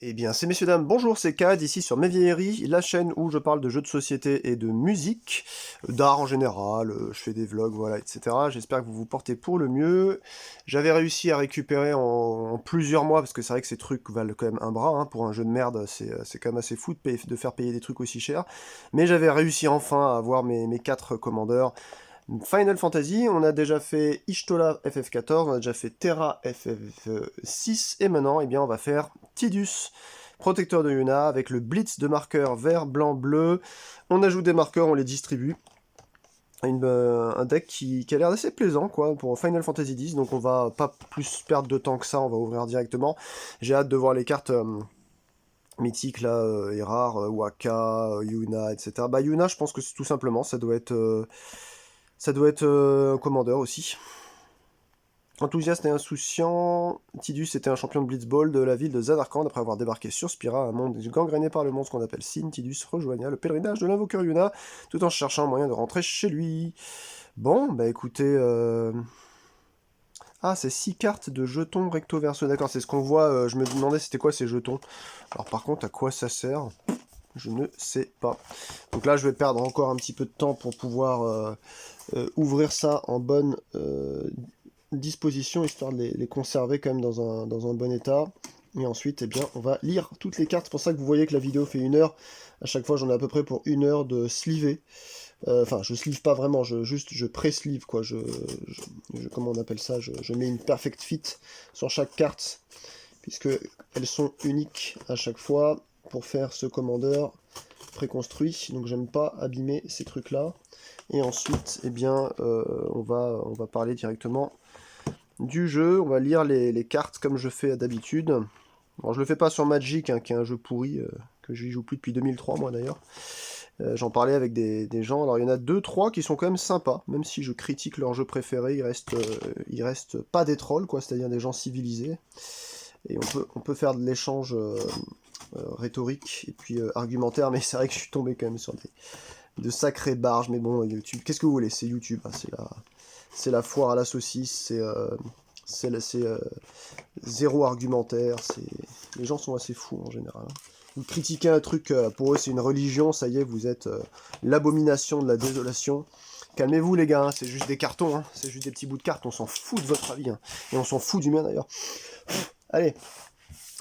Eh bien, c'est messieurs dames, bonjour, c'est Cad, ici sur Mes Vieilleries, la chaîne où je parle de jeux de société et de musique, d'art en général, je fais des vlogs, voilà, etc. J'espère que vous vous portez pour le mieux. J'avais réussi à récupérer en plusieurs mois, parce que c'est vrai que ces trucs valent quand même un bras, hein, pour un jeu de merde, c'est quand même assez fou de faire payer des trucs aussi chers. Mais j'avais réussi enfin à avoir mes 4 commandeurs. Final Fantasy, on a déjà fait Ishtola FF14, on a déjà fait Terra FF6, et maintenant, eh bien, on va faire Tidus, protecteur de Yuna, avec le blitz de marqueurs vert, blanc, bleu. On ajoute des marqueurs, on les distribue. Un deck qui a l'air assez plaisant, quoi, pour Final Fantasy X, donc on va pas plus perdre de temps que ça, on va ouvrir directement. J'ai hâte de voir les cartes mythiques, là, et rares, Waka, Yuna, etc. Bah, Yuna, je pense que c'est tout simplement, ça doit être un commandeur aussi. Enthousiaste et insouciant, Tidus était un champion de Blitzball de la ville de Zanarkand après avoir débarqué sur Spira, un monde gangréné par le monstre qu'on appelle Sin. Tidus rejoigna le pèlerinage de l'invoqueur Yuna, tout en cherchant un moyen de rentrer chez lui. Bon, bah écoutez... Ah, c'est 6 cartes de jetons recto verso, d'accord, c'est ce qu'on voit, je me demandais c'était quoi ces jetons. Alors par contre, à quoi ça sert? Je ne sais pas. Donc là, je vais perdre encore un petit peu de temps pour pouvoir ouvrir ça en bonne disposition, histoire de les conserver quand même dans un bon état. Et ensuite, eh bien, on va lire toutes les cartes. C'est pour ça que vous voyez que la vidéo fait 1 heure. À chaque fois, j'en ai à peu près pour 1 heure de sleever. Enfin, je sleeve pas vraiment, je pré-sleeve, quoi. Comment on appelle ça? Je mets une perfect fit sur chaque carte, puisque elles sont uniques à chaque fois pour faire ce commandeur préconstruit. Donc, j'aime pas abîmer ces trucs-là. Et ensuite, eh bien, on va parler directement du jeu. On va lire les cartes comme je fais d'habitude. Bon, je le fais pas sur Magic, hein, qui est un jeu pourri, que je joue plus depuis 2003, moi d'ailleurs. J'en parlais avec des gens. Alors il y en a 2-3 qui sont quand même sympas, même si je critique leur jeu préféré, il reste pas des trolls, quoi, c'est-à-dire des gens civilisés. Et on peut faire de l'échange rhétorique et puis argumentaire, mais c'est vrai que je suis tombé quand même sur de sacrées barges. Mais bon, YouTube, qu'est-ce que vous voulez? C'est YouTube, hein, c'est la foire à la saucisse, c'est zéro argumentaire, les gens sont assez fous en général, hein. Vous critiquez un truc, pour eux c'est une religion, ça y est, vous êtes l'abomination de la désolation. Calmez-vous les gars, hein, c'est juste des cartons, hein, c'est juste des petits bouts de cartes, on s'en fout de votre avis, hein, et on s'en fout du mien d'ailleurs. Allez,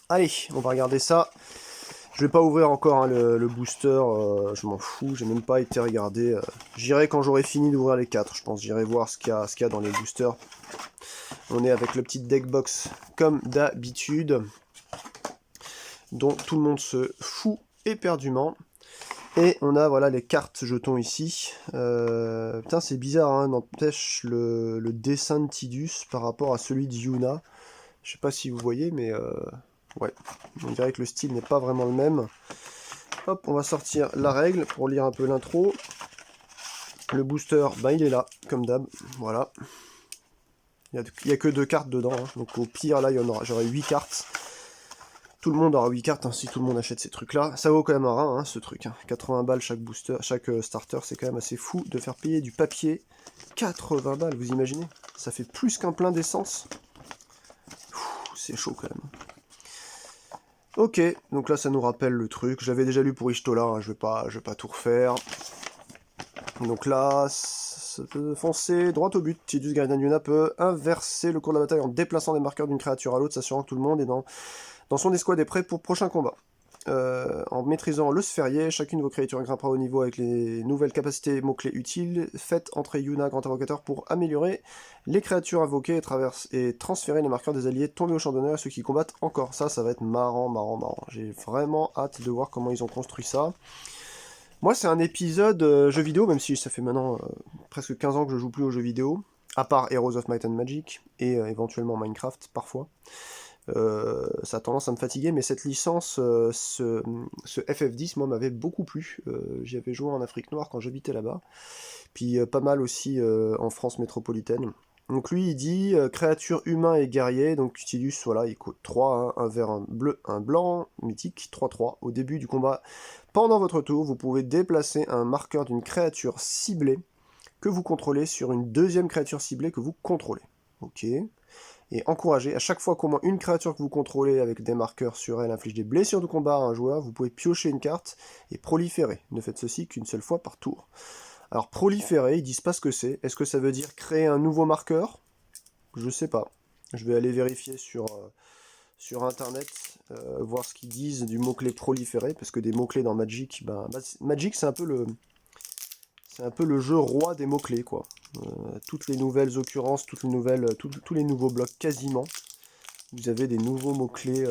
allez, on va regarder ça. Je vais pas ouvrir encore, hein, le booster, je m'en fous, j'ai même pas été regarder. J'irai quand j'aurai fini d'ouvrir les 4, je pense, j'irai voir ce qu'il y a dans les boosters. On est avec le petit deck box comme d'habitude, dont tout le monde se fout éperdument. Et on a voilà les cartes jetons ici. Putain, c'est bizarre, hein, n'empêche le dessin de Tidus par rapport à celui de Yuna. Je sais pas si vous voyez, mais ouais, on dirait que le style n'est pas vraiment le même. Hop, on va sortir la règle pour lire un peu l'intro. Le booster, bah il est là, comme d'hab, voilà. Il n'y a que 2 cartes dedans, hein. Donc au pire, là, j'aurai 8 cartes. Tout le monde aura 8 cartes, hein, si tout le monde achète ces trucs-là. Ça vaut quand même un rein, hein, ce truc, hein. 80 balles chaque booster, chaque starter, c'est quand même assez fou de faire payer du papier. 80 balles, vous imaginez? Ça fait plus qu'un plein d'essence. C'est chaud quand même. Ok, donc là ça nous rappelle le truc. J'avais déjà lu pour Ishtola, hein, je vais pas tout refaire. Donc là, foncer droit au but. Tidus Gardien Yuna peut inverser le cours de la bataille en déplaçant des marqueurs d'une créature à l'autre, s'assurant que tout le monde est dans son escouade est prêt pour le prochain combat. En maîtrisant le sphérié, chacune de vos créatures grimpera au niveau avec les nouvelles capacités mots-clés utiles. Faites entrer Yuna, grand invocateur, pour améliorer les créatures invoquées et transférer les marqueurs des alliés tombés au champ d'honneur à ceux qui combattent encore. Ça va être marrant, marrant, marrant. J'ai vraiment hâte de voir comment ils ont construit ça. Moi, c'est un épisode jeu vidéo, même si ça fait maintenant presque 15 ans que je joue plus aux jeux vidéo, à part Heroes of Might and Magic, et éventuellement Minecraft, parfois. Ça a tendance à me fatiguer, mais cette licence, ce FF10, moi, m'avait beaucoup plu. J'y avais joué en Afrique noire quand j'habitais là-bas, puis pas mal aussi en France métropolitaine. Donc lui, il dit créature humain et guerrier, donc Tidus, voilà, il coûte 3, hein, un vert, un bleu, un blanc, mythique, 3-3. Au début du combat, pendant votre tour, vous pouvez déplacer un marqueur d'une créature ciblée que vous contrôlez sur une deuxième créature ciblée que vous contrôlez. Ok. Et encouragé, à chaque fois qu'au moins une créature que vous contrôlez avec des marqueurs sur elle inflige des blessures de combat à un joueur, vous pouvez piocher une carte et proliférer. Ne faites ceci qu'une seule fois par tour. Alors proliférer, ils disent pas ce que c'est. Est-ce que ça veut dire créer un nouveau marqueur? Je sais pas. Je vais aller vérifier sur internet, voir ce qu'ils disent du mot-clé proliférer, parce que des mots-clés dans Magic, Magic c'est un peu le jeu roi des mots-clés, quoi. Toutes les nouvelles occurrences, toutes les nouvelles, tous les nouveaux blocs quasiment, vous avez des nouveaux mots-clés.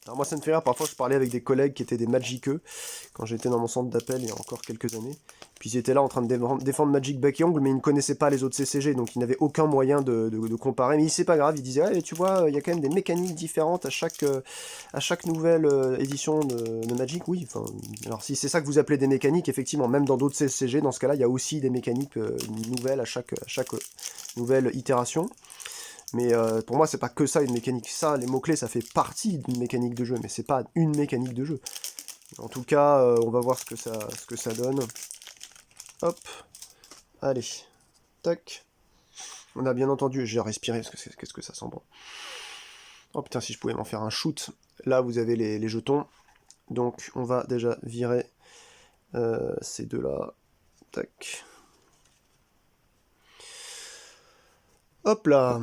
Alors moi ça me fait rire, parfois je parlais avec des collègues qui étaient des Magiqueux, quand j'étais dans mon centre d'appel il y a encore quelques années, puis ils étaient là en train de défendre Magic bec et ongle, mais ils ne connaissaient pas les autres CCG, donc ils n'avaient aucun moyen de comparer, mais c'est pas grave, ils disaient ouais, tu vois, il y a quand même des mécaniques différentes à chaque nouvelle édition de Magic, oui, enfin, alors si c'est ça que vous appelez des mécaniques, effectivement, même dans d'autres CCG, dans ce cas-là, il y a aussi des mécaniques nouvelles à chaque nouvelle itération. Mais pour moi, c'est pas que ça une mécanique. Ça, les mots-clés, ça fait partie d'une mécanique de jeu, mais c'est pas une mécanique de jeu. En tout cas, on va voir ce que ça donne. Hop. Allez. Tac. On a bien entendu, j'ai respiré, parce que qu'est-ce que ça sent bon. Oh putain, si je pouvais m'en faire un shoot. Là, vous avez les jetons. Donc, on va déjà virer ces deux-là. Tac. Hop là.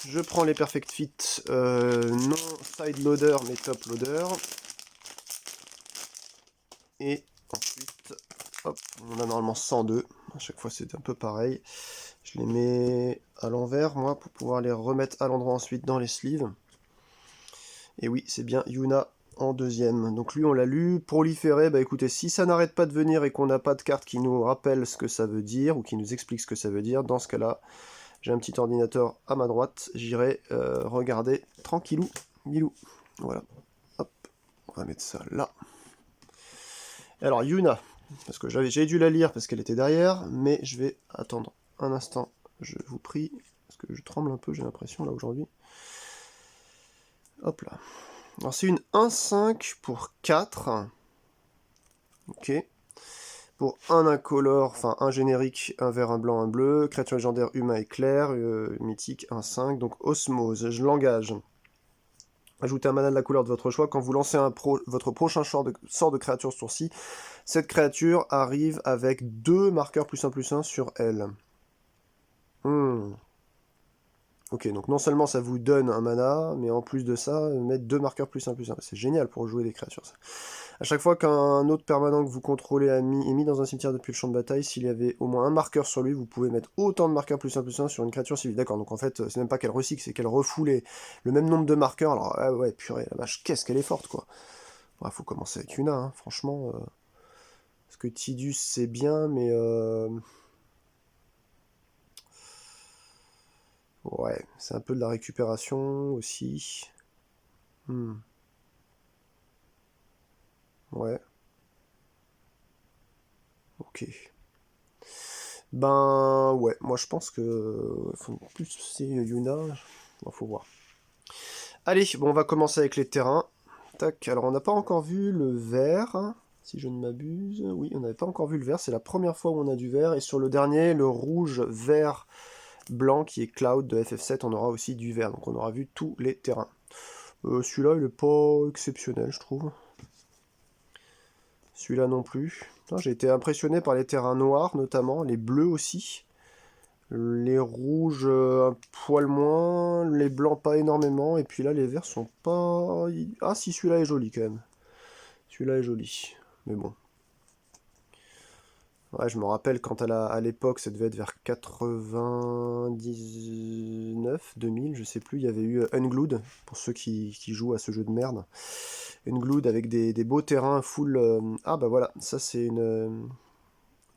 Je prends les Perfect Fit, non side loader mais top loader. Et ensuite, hop, on a normalement 102. À chaque fois c'est un peu pareil. Je les mets à l'envers, moi, pour pouvoir les remettre à l'endroit ensuite dans les sleeves. Et oui, c'est bien Yuna en deuxième. Donc lui, on l'a lu. Proliférer, bah écoutez, si ça n'arrête pas de venir et qu'on n'a pas de carte qui nous rappelle ce que ça veut dire, ou qui nous explique ce que ça veut dire, dans ce cas-là, j'ai un petit ordinateur à ma droite, j'irai regarder tranquillou, bilou. Voilà, hop, on va mettre ça là. Alors Yuna, parce que j'ai dû la lire parce qu'elle était derrière, mais je vais attendre un instant, je vous prie, parce que je tremble un peu, j'ai l'impression là aujourd'hui. Hop là. Alors c'est une 1-5 pour 4. Ok. Pour un incolore, enfin un générique, un vert, un blanc, un bleu, créature légendaire, humain éclair, mythique, 1-5, donc osmose, je l'engage. Ajoutez un mana de la couleur de votre choix. Quand vous lancez votre prochain sort de créature ce tour-ci, cette créature arrive avec 2 marqueurs +1/+1 sur elle. Ok, donc non seulement ça vous donne un mana, mais en plus de ça, mettre 2 marqueurs +1/+1. C'est génial pour jouer des créatures, ça. A chaque fois qu'un autre permanent que vous contrôlez est mis dans un cimetière depuis le champ de bataille, s'il y avait au moins un marqueur sur lui, vous pouvez mettre autant de marqueurs +1/+1 sur une créature civile. D'accord, donc en fait, c'est même pas qu'elle recycle, c'est qu'elle refoule le même nombre de marqueurs. Alors, ah ouais, purée, la vache, qu'est-ce qu'elle est forte, quoi. Ouais, faut commencer avec Yuna, hein, franchement. Parce que Tidus, c'est bien, mais... ouais, c'est un peu de la récupération aussi. Ouais. Ok. Ben ouais, moi je pense que faut plus c'est Yuna, bon, faut voir. Allez, bon on va commencer avec les terrains. Tac, alors on n'a pas encore vu le vert, si je ne m'abuse. Oui, on n'avait pas encore vu le vert, c'est la première fois où on a du vert. Et sur le dernier, le rouge, vert, blanc qui est Cloud de FF7, on aura aussi du vert. Donc on aura vu tous les terrains. Celui-là, il est pas exceptionnel, je trouve. Celui-là non plus. J'ai été impressionné par les terrains noirs, notamment, les bleus aussi. Les rouges, un poil moins, les blancs pas énormément, et puis là les verts sont pas... Ah si, celui-là est joli quand même. Celui-là est joli, mais bon. Ouais, je me rappelle quand à l'époque, ça devait être vers 99, 2000, je sais plus, il y avait eu Unglued, pour ceux qui jouent à ce jeu de merde. Unglued avec des beaux terrains full... Ah bah voilà, ça c'est une...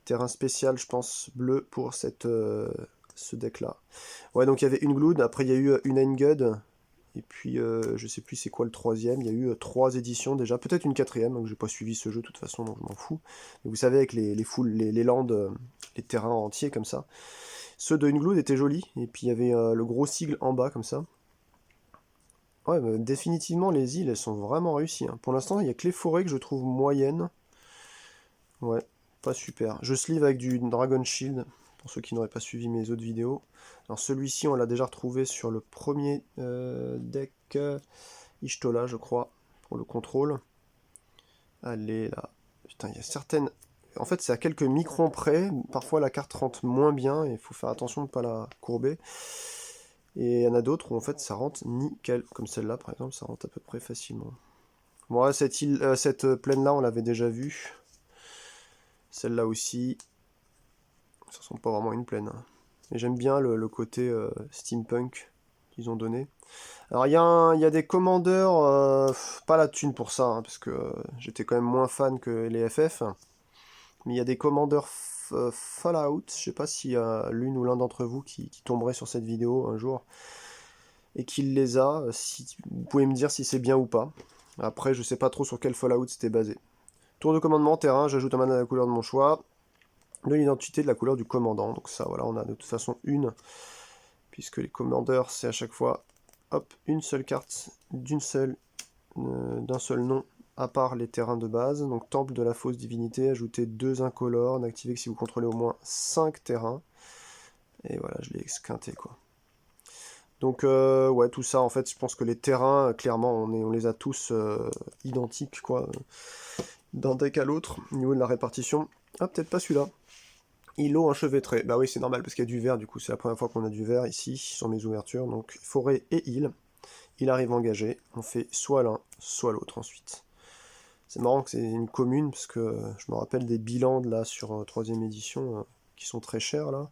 terrain spécial, je pense, bleu pour ce deck-là. Ouais, donc il y avait une Glood, après il y a eu une Engud, et puis je sais plus c'est quoi le troisième, il y a eu 3 éditions déjà, peut-être une quatrième, donc j'ai pas suivi ce jeu de toute façon, donc je m'en fous. Mais vous savez, avec les landes, les terrains entiers comme ça. Ceux de Unglued étaient jolis, et puis il y avait le gros sigle en bas comme ça. Ouais, bah, définitivement les îles, elles sont vraiment réussies, hein. Pour l'instant, il y a que les forêts que je trouve moyennes. Ouais, pas super. Je sleeve avec du Dragon Shield, pour ceux qui n'auraient pas suivi mes autres vidéos. Alors celui-ci, on l'a déjà retrouvé sur le premier deck Y'shtola, je crois, pour le contrôle. Allez, là. Putain, il y a certaines... En fait, c'est à quelques microns près. Parfois, la carte rentre moins bien, et il faut faire attention de ne pas la courber. Et il y en a d'autres où, en fait, ça rentre nickel. Comme celle-là, par exemple, ça rentre à peu près facilement. Bon, là, cette plaine-là, on l'avait déjà vue. Celle-là aussi. Ça ressemble pas vraiment à une plaine. Hein. Et j'aime bien le côté steampunk qu'ils ont donné. Alors il y a des commandeurs, pas la thune pour ça, hein, parce que j'étais quand même moins fan que les FF. Mais il y a des commandeurs Fallout, je sais pas s'il y a l'une ou l'un d'entre vous qui tomberait sur cette vidéo un jour, et qui les a, si, vous pouvez me dire si c'est bien ou pas. Après, je sais pas trop sur quel Fallout c'était basé. Tour de commandement, terrain, j'ajoute un mana à la couleur de mon choix, de l'identité de la couleur du commandant. Donc ça, voilà, on a de toute façon une, puisque les commandeurs, c'est à chaque fois, hop, une seule carte, d'un seul nom, à part les terrains de base. Donc temple de la fausse divinité, ajoutez 2 incolores, n'activez que si vous contrôlez au moins 5 terrains. Et voilà, je l'ai esquinté, quoi. Donc ouais, tout ça, en fait, je pense que les terrains, clairement, on les a tous identiques, quoi, d'un deck à l'autre, au niveau de la répartition. Ah, peut-être pas celui-là. Îlot enchevêtré. Bah oui, c'est normal, parce qu'il y a du vert, du coup, c'est la première fois qu'on a du vert ici, sur mes ouvertures. Donc forêt et île. Il arrive engagé, on fait soit l'un, soit l'autre ensuite. C'est marrant que c'est une commune, parce que je me rappelle des bilans de là sur 3ème édition, qui sont très chers là.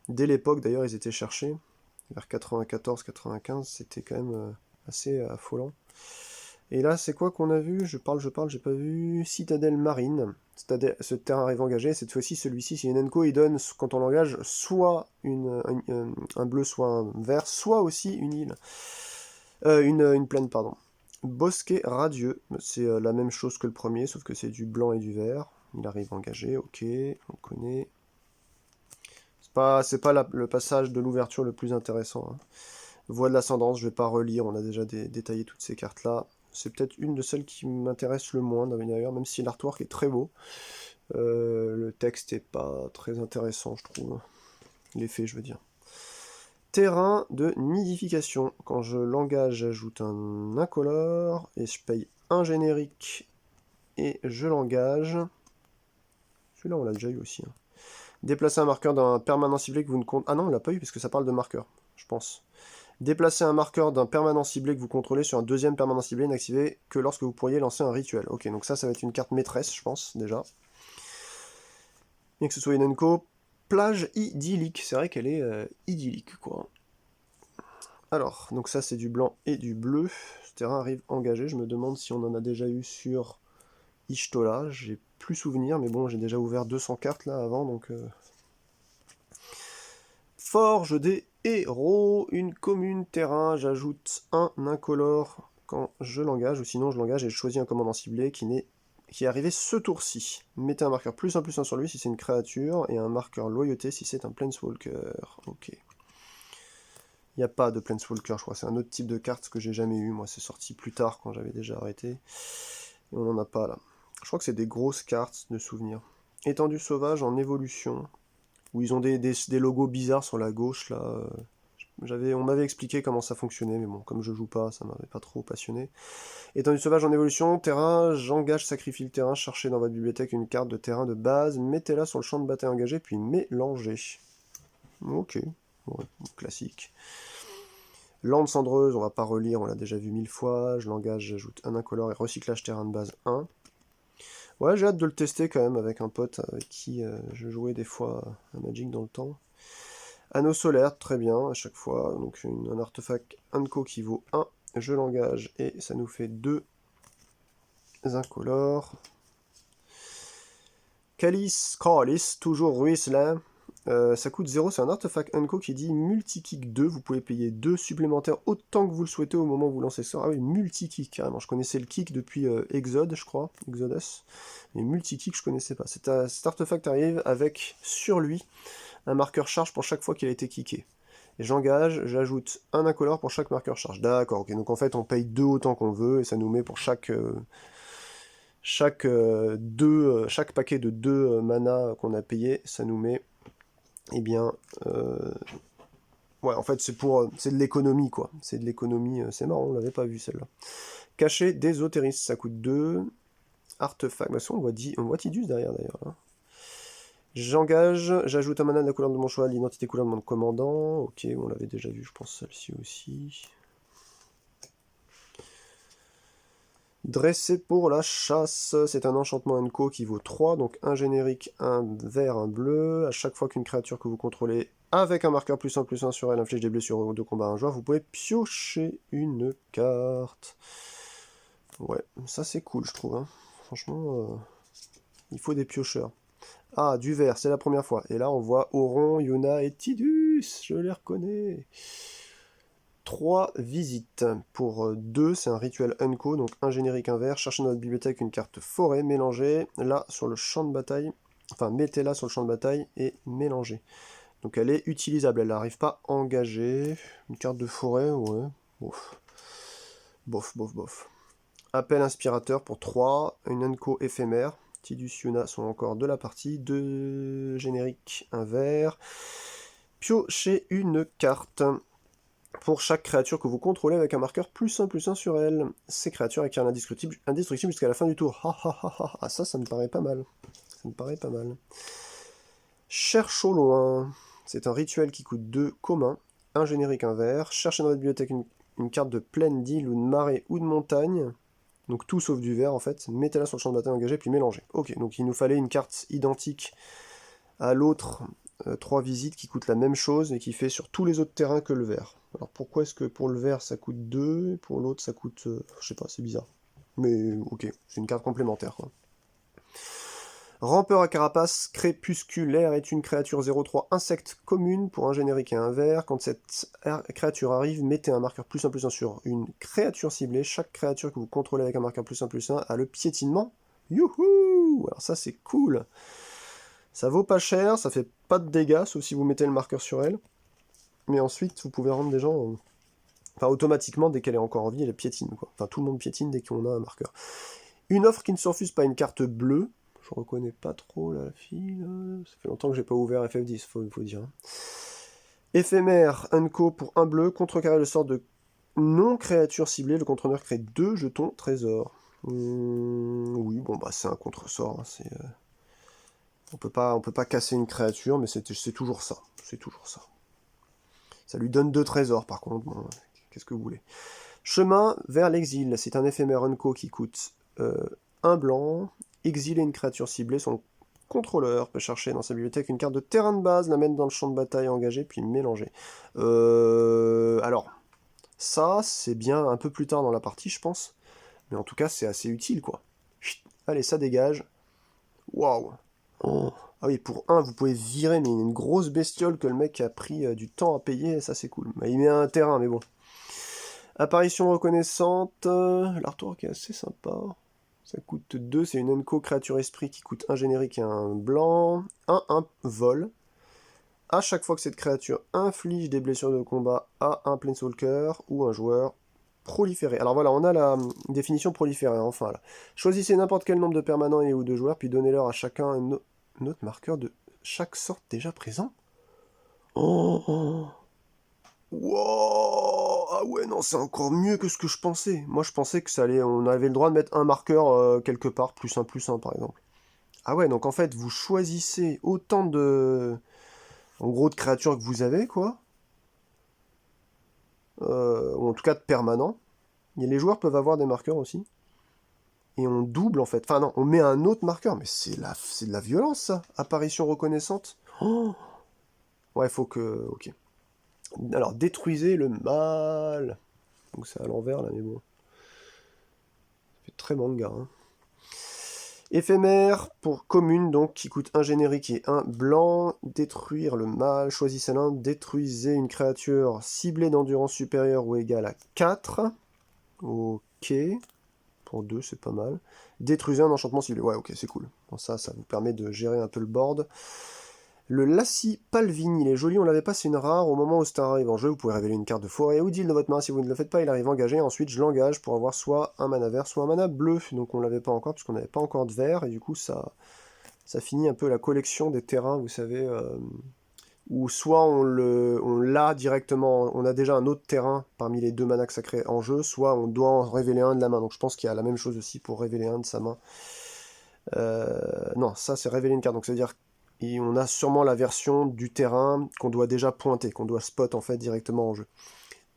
Dès l'époque d'ailleurs ils étaient cherchés, vers 94-95, c'était quand même assez affolant. Et là c'est quoi qu'on a vu? Je parle, j'ai pas vu. Citadelle marine, ce terrain arrive engagé, cette fois-ci celui-ci, c'est une Enco, il donne quand on l'engage soit un bleu, soit un vert, soit aussi une île. Une plaine, pardon. Bosquet radieux, c'est la même chose que le premier, sauf que c'est du blanc et du vert. Il arrive engagé, ok, on connaît. C'est pas le passage de l'ouverture le plus intéressant. Hein. Voie de l'ascendance, je vais pas relire, on a déjà détaillé toutes ces cartes-là. C'est peut-être une de celles qui m'intéresse le moins d'ailleurs, même si l'artwork est très beau. Le texte est pas très intéressant, je trouve. L'effet, je veux dire. Terrain de nidification. Quand je l'engage, j'ajoute un incolore et je paye un générique et je l'engage. Celui-là, on l'a déjà eu aussi. Hein. Déplacer un marqueur d'un permanent ciblé que vous ne comptez... Ah non, on l'a pas eu parce que ça parle de marqueur, je pense. Déplacer un marqueur d'un permanent ciblé que vous contrôlez sur un deuxième permanent ciblé n'activez que lorsque vous pourriez lancer un rituel. Ok, donc ça va être une carte maîtresse, je pense, déjà. Bien que ce soit une Enco. Plage idyllique. C'est vrai qu'elle est idyllique, quoi. Alors, donc ça c'est du blanc et du bleu. Ce terrain arrive engagé. Je me demande si on en a déjà eu sur Y'shtola. J'ai plus souvenir, mais bon, j'ai déjà ouvert 200 cartes là avant, donc... Forge des héros, une commune terrain. J'ajoute un incolore quand je l'engage, ou sinon je l'engage et je choisis un commandant ciblé qui est arrivé ce tour-ci. Mettez un marqueur +1/+1 sur lui si c'est une créature, et un marqueur loyauté si c'est un planeswalker. Ok. Il n'y a pas de Planeswalker, je crois. C'est un autre type de carte que j'ai jamais eu. Moi, c'est sorti plus tard quand j'avais déjà arrêté. Et on n'en a pas là. Je crois que c'est des grosses cartes de souvenirs. Étendue sauvage en évolution. Où ils ont des logos bizarres sur la gauche là. On m'avait expliqué comment ça fonctionnait, mais bon, comme je joue pas, ça m'avait pas trop passionné. Étendue sauvage en évolution, terrain, j'engage, sacrifie le terrain, cherchez dans votre bibliothèque une carte de terrain de base, mettez-la sur le champ de bataille engagé, puis mélangez. Ok, ouais, classique. Lande cendreuse, on va pas relire, on l'a déjà vu 1000 fois. Je l'engage, j'ajoute un incolore et recyclage terrain de base 1. Ouais, j'ai hâte de le tester quand même avec un pote avec qui je jouais des fois à Magic dans le temps. Anneau solaire, très bien, à chaque fois. Donc un artefact Anko qui vaut 1. Je l'engage et ça nous fait 2 incolores. Calice, toujours ruisselant. Ça coûte 0, c'est un artefact Unco qui dit multi-kick 2, vous pouvez payer 2 supplémentaires autant que vous le souhaitez au moment où vous lancez ça. Ah oui, multi-kick carrément, je connaissais le kick depuis Exode, je crois, Exodus, mais multi-kick je connaissais pas. Cet artefact arrive avec, sur lui, un marqueur charge pour chaque fois qu'il a été kické. Et j'engage, j'ajoute un incolore pour chaque marqueur charge. D'accord, ok, donc en fait on paye 2 autant qu'on veut, et ça nous met pour chaque paquet de 2 mana qu'on a payé, ça nous met eh bien, ouais, en fait, c'est de l'économie, quoi. C'est de l'économie, c'est marrant, on l'avait pas vu, celle-là. Cacher Désotéris, ça coûte 2. Artefact, bah, ça, on voit Tidus derrière, d'ailleurs, là. J'engage, j'ajoute un mana de la couleur de mon choix, l'identité couleur de mon commandant. Ok, on l'avait déjà vu, je pense, celle-ci aussi. Dressé pour la chasse, c'est un enchantement Enco qui vaut 3, donc un générique, un vert, un bleu. À chaque fois qu'une créature que vous contrôlez avec un marqueur +1/+1 sur elle inflige des blessures de combat à un joueur, vous pouvez piocher une carte. Ouais, ça c'est cool, je trouve. Hein. Franchement, il faut des piocheurs. Ah, du vert, c'est la première fois. Et là, on voit Auron, Yuna et Tidus. Je les reconnais. 3 visites. Pour 2, c'est un rituel Unco, donc un générique, un vert. Cherchez dans votre bibliothèque une carte forêt, mélangez là sur le champ de bataille. Enfin, mettez-la sur le champ de bataille et mélangez. Donc elle est utilisable, elle n'arrive pas engagée. Une carte de forêt, ouais. Bof. Bof, bof, bof. Appel inspirateur pour 3. Une Unco éphémère. Tidus, Yuna sont encore de la partie. 2 génériques, un vert. Piochez une carte. Pour chaque créature que vous contrôlez avec un marqueur +1/+1 sur elle. Ces créatures acquièrent indestructible jusqu'à la fin du tour. Ah, ça me paraît pas mal. Ça me paraît pas mal. Cherche au loin. C'est un rituel qui coûte 2 commun. Un générique, un vert. Cherchez dans votre bibliothèque une carte de plaine, d'île ou de marée ou de montagne. Donc tout sauf du vert en fait. Mettez-la sur le champ de bataille engagé puis mélangez. Ok, donc il nous fallait une carte identique à l'autre. 3 visites qui coûtent la même chose et qui fait sur tous les autres terrains que le vert. Alors pourquoi est-ce que pour le vert ça coûte 2 et pour l'autre ça coûte... je sais pas, c'est bizarre. Mais ok, c'est une carte complémentaire quoi. Rampeur à carapace crépusculaire est une créature 0/3 insecte commune pour un générique et un vert. Quand cette créature arrive, mettez un marqueur +1/+1 sur une créature ciblée. Chaque créature que vous contrôlez avec un marqueur +1/+1 a le piétinement. Youhou! Alors ça c'est cool. Ça vaut pas cher, ça fait pas de dégâts, sauf si vous mettez le marqueur sur elle. Mais ensuite, vous pouvez rendre des gens... Enfin, automatiquement, dès qu'elle est encore en vie, elle piétine, quoi. Enfin, tout le monde piétine dès qu'on a un marqueur. Une offre qui ne se refuse pas, une carte bleue. Je reconnais pas trop la fille, là. Ça fait longtemps que j'ai pas ouvert FF10, faut dire. Éphémère, Unco pour un bleu. Contrecarrer le sort de non-créature ciblée. Le contrôleur crée 2 jetons trésor. Oui, bon, bah, c'est un contre-sort. Hein, c'est... On peut pas casser une créature, mais c'est toujours ça. C'est toujours ça. Ça lui donne 2 trésors, par contre. Bon, qu'est-ce que vous voulez? Chemin vers l'exil. C'est un éphémère Unco qui coûte 1 blanc. Exiler une créature ciblée. Son contrôleur peut chercher dans sa bibliothèque une carte de terrain de base, la mettre dans le champ de bataille engagé, puis mélanger. Alors, ça, c'est bien un peu plus tard dans la partie, je pense. Mais en tout cas, c'est assez utile, quoi. Allez, ça dégage. Waouh! Oh. Ah oui, pour 1, vous pouvez virer, mais il y a une grosse bestiole que le mec a pris du temps à payer, ça c'est cool. Bah, il met un terrain, mais bon. Apparition reconnaissante, l'artwork est assez sympa. Ça coûte 2, c'est une Enco créature esprit qui coûte un générique et un blanc. 1 vol. À chaque fois que cette créature inflige des blessures de combat à un Planeswalker ou un joueur proliféré. Alors voilà, on a la définition proliférée, enfin là. Choisissez n'importe quel nombre de permanents et ou de joueurs, puis donnez-leur à chacun un autre marqueur de chaque sorte déjà présent. Oh. Wow. Ah ouais, non, c'est encore mieux que ce que je pensais. Moi, je pensais que ça allait, on avait le droit de mettre un marqueur quelque part, +1/+1 par exemple. Ah ouais, donc en fait, vous choisissez autant de... En gros, de créatures que vous avez, quoi. Ou en tout cas de permanents. Et les joueurs peuvent avoir des marqueurs aussi. Et on double en fait. Enfin non, on met un autre marqueur, mais c'est de la violence ça. Apparition reconnaissante. Oh. Ouais, faut que... Ok. Alors, détruisez le mal. Donc c'est à l'envers là, mais bon. Ça fait très manga. Hein. Éphémère pour commune, donc qui coûte un générique et un blanc. Détruire le mal. Choisissez l'un. Détruisez une créature ciblée d'endurance supérieure ou égale à 4. Ok. Pour 2, c'est pas mal. Détruisez un enchantement ciblé. Ouais, ok, c'est cool. Bon, ça vous permet de gérer un peu le board. Le Lassie Palvin, il est joli, on l'avait pas, c'est une rare. Au moment où c'est arrive en jeu, vous pouvez révéler une carte de forêt ou d'île de votre main. Si vous ne le faites pas, il arrive engagé. Ensuite, je l'engage pour avoir soit un mana vert, soit un mana bleu. Donc on l'avait pas encore, parce qu'on n'avait pas encore de vert. Et du coup, ça finit un peu la collection des terrains, vous savez, ou soit on l'a directement, on a déjà un autre terrain parmi les 2 manas sacrés en jeu, soit on doit en révéler un de la main. Donc je pense qu'il y a la même chose aussi pour révéler un de sa main. Non, ça c'est révéler une carte, donc c'est-à-dire on a sûrement la version du terrain qu'on doit déjà pointer, qu'on doit spot en fait directement en jeu.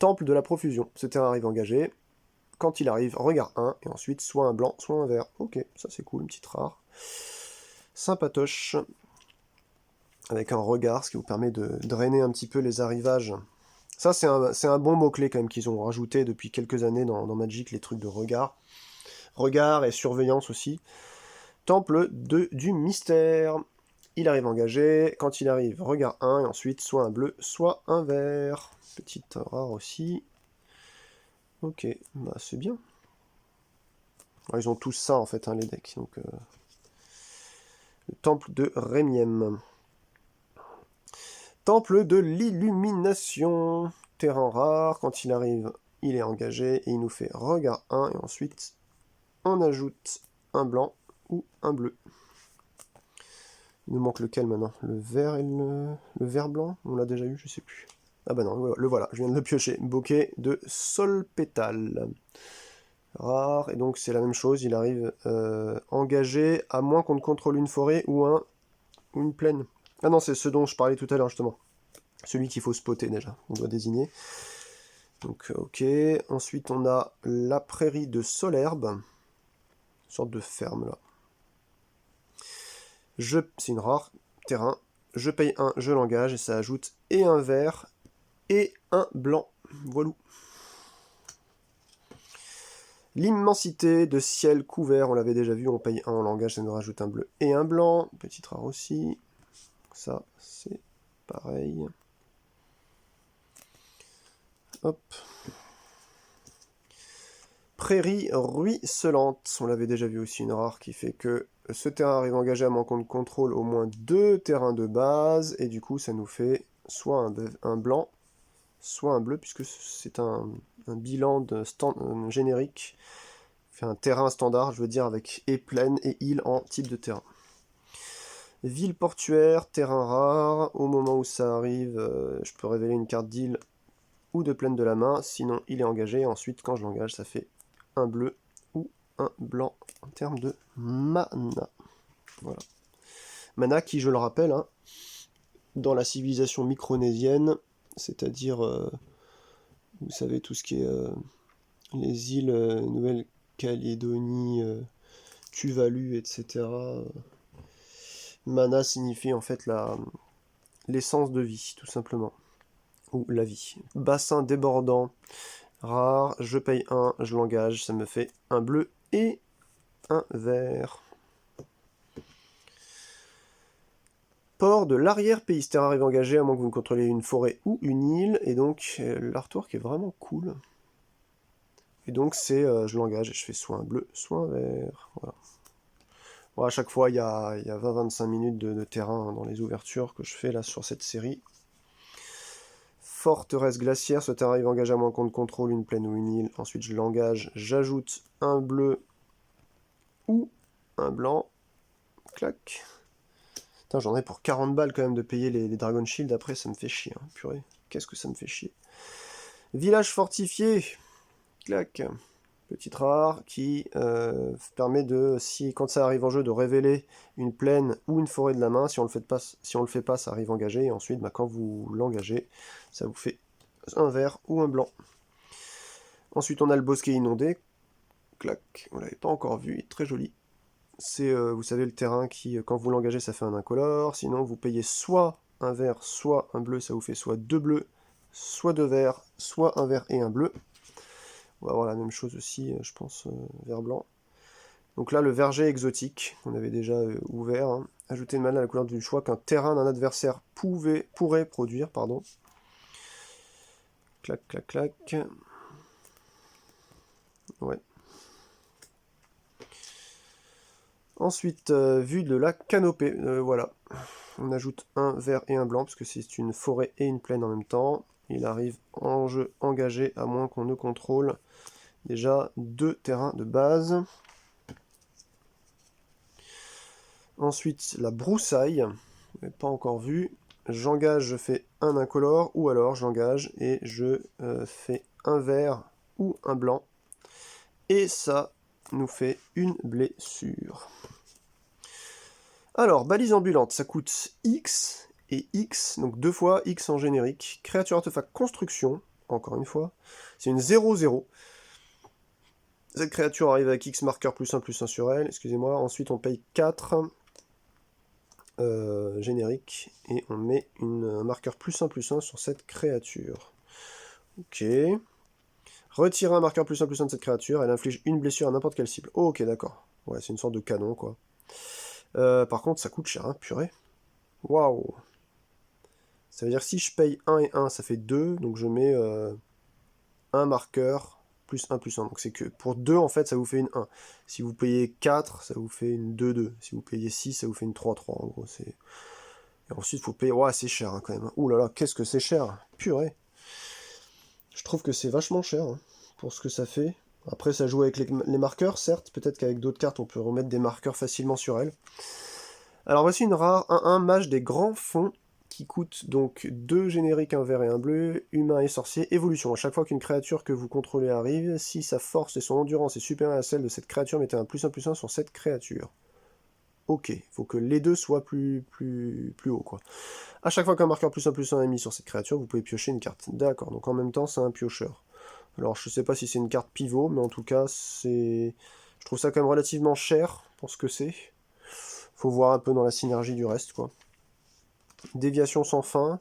Temple de la profusion, ce terrain arrive engagé. Quand il arrive, regard 1, et ensuite soit un blanc, soit un vert. Ok, ça c'est cool, une petite rare. Sympatoche, avec un regard, ce qui vous permet de drainer un petit peu les arrivages. Ça c'est un bon mot-clé quand même qu'ils ont rajouté depuis quelques années dans Magic, les trucs de regard. Regard et surveillance aussi. Temple du mystère. Il arrive engagé. Quand il arrive, regard 1, et ensuite soit un bleu, soit un vert. Petite rare aussi. Ok, bah c'est bien. Alors, ils ont tous ça en fait, hein, les decks. Donc, le temple de Rémiem. Temple de l'illumination. Terrain rare. Quand il arrive, il est engagé. Et il nous fait regard 1. Et ensuite, on ajoute un blanc ou un bleu. Il nous manque lequel maintenant? Le vert et le vert blanc? On l'a déjà eu, je sais plus. Ah bah non, le voilà, je viens de le piocher. Bokeh de Solpétale. Rare, et donc c'est la même chose, il arrive engagé, à moins qu'on ne contrôle une forêt ou une plaine. Ah non, c'est ce dont je parlais tout à l'heure justement. Celui qu'il faut spotter déjà, on doit désigner. Donc ok, ensuite on a la prairie de Solherbe. Une sorte de ferme là. C'est une rare, terrain. Je paye 1, je l'engage, et ça ajoute et un vert et un blanc. Voilà. L'immensité de ciel couvert, on l'avait déjà vu, on paye 1, on l'engage, ça nous rajoute un bleu et un blanc. Petite rare aussi. Ça, c'est pareil. Hop. Prairie ruisselante, on l'avait déjà vu aussi, une rare qui fait que ce terrain arrive engagé à moins qu'on contrôle au moins 2 terrains de base, et du coup ça nous fait soit un blanc, soit un bleu, puisque c'est un bilan de générique. Fait un terrain standard, je veux dire, avec et plaine et île en type de terrain. Ville portuaire, terrain rare. Au moment où ça arrive, je peux révéler une carte d'île ou de plaine de la main. Sinon, il est engagé. Ensuite, quand je l'engage, ça fait un bleu ou un blanc en termes de mana. Voilà. Mana qui, je le rappelle, hein, dans la civilisation micronésienne, c'est-à-dire, vous savez, tout ce qui est les îles Nouvelle-Calédonie, Tuvalu, etc. Mana signifie en fait l'essence de vie, tout simplement. Ou la vie. Bassin débordant, rare, je paye 1, je l'engage, ça me fait un bleu et un vert. Port de l'arrière-pays, terrain arrive engagé, à moins que vous ne contrôliez une forêt ou une île, et donc l'artwork est vraiment cool. Et donc c'est, je l'engage et je fais soit un bleu, soit un vert. Voilà. Bon, à chaque fois, il y a 20-25 minutes de terrain dans les ouvertures que je fais là sur cette série. Forteresse glaciaire, ce terrain arrive engagé à moins qu'on ne contrôle une plaine ou une île. Ensuite, je l'engage, j'ajoute un bleu ou un blanc. Clac. Putain, j'en ai pour 40 balles quand même de payer les Dragon Shield. Après, ça me fait chier. Hein. Purée, qu'est-ce que ça me fait chier. Village fortifié. Clac. Petite rare qui permet de, quand ça arrive en jeu, de révéler une plaine ou une forêt de la main. Si on le fait pas, ça arrive engagé. Et ensuite, bah, quand vous l'engagez, ça vous fait un vert ou un blanc. Ensuite, on a le bosquet inondé. Clac, on l'avait pas encore vu, il est très joli. C'est, vous savez, le terrain qui, quand vous l'engagez, ça fait un incolore. Sinon, vous payez soit un vert, soit un bleu. Ça vous fait soit 2 bleus, soit 2 verts, soit un vert et un bleu. On va avoir la même chose aussi, je pense, vert-blanc. Donc là, le verger exotique, on avait déjà ouvert. Hein. Ajouter une mana à la couleur du choix qu'un terrain d'un adversaire pourrait produire. Pardon. Clac, clac, clac. Ouais. Ensuite, vue de la canopée. Voilà. On ajoute un vert et un blanc, parce que c'est une forêt et une plaine en même temps. Il arrive en jeu engagé, à moins qu'on ne contrôle déjà 2 terrains de base. Ensuite, la broussaille, pas encore vu. j'engage, je fais un incolore, ou alors j'engage et je fais un vert ou un blanc. Et ça nous fait une blessure. Alors, balise ambulante, ça coûte X et X, donc 2 fois X en générique. Créature artefact construction, encore une fois, c'est une 0-0. Cette créature arrive avec X marqueur +1/+1 sur elle, excusez-moi. Ensuite, on paye 4 générique et on met un marqueur +1/+1 sur cette créature. Ok. Retirer un marqueur +1/+1 de cette créature, elle inflige une blessure à n'importe quelle cible. Oh, ok, d'accord. Ouais, c'est une sorte de canon, quoi. Par contre, ça coûte cher, hein, purée. Waouh. Ça veut dire que si je paye 1 et 1, ça fait 2, donc je mets un marqueur +1/+1. Donc c'est que pour 2, en fait, ça vous fait une 1. Si vous payez 4, ça vous fait une 2-2. Si vous payez 6, ça vous fait une 3-3. En gros, c'est... Et ensuite, il faut payer... Ouais, c'est cher, hein, quand même. Ouh là là, qu'est-ce que c'est cher. Purée. Je trouve que c'est vachement cher, hein, pour ce que ça fait. Après, ça joue avec les marqueurs, certes. Peut-être qu'avec d'autres cartes, on peut remettre des marqueurs facilement sur elle. Alors voici une rare 1-1 mage des grands fonds, qui coûte donc 2 génériques, un vert et un bleu, humain et sorcier, évolution. À chaque fois qu'une créature que vous contrôlez arrive, si sa force et son endurance est supérieure à celle de cette créature, mettez un +1/+1 sur cette créature. Ok, il faut que les deux soient plus haut, quoi. À chaque fois qu'un marqueur +1/+1 est mis sur cette créature, vous pouvez piocher une carte. D'accord, donc en même temps, c'est un piocheur. Alors, je sais pas si c'est une carte pivot, mais en tout cas, c'est... Je trouve ça quand même relativement cher pour ce que c'est. Faut voir un peu dans la synergie du reste, quoi. Déviation sans fin.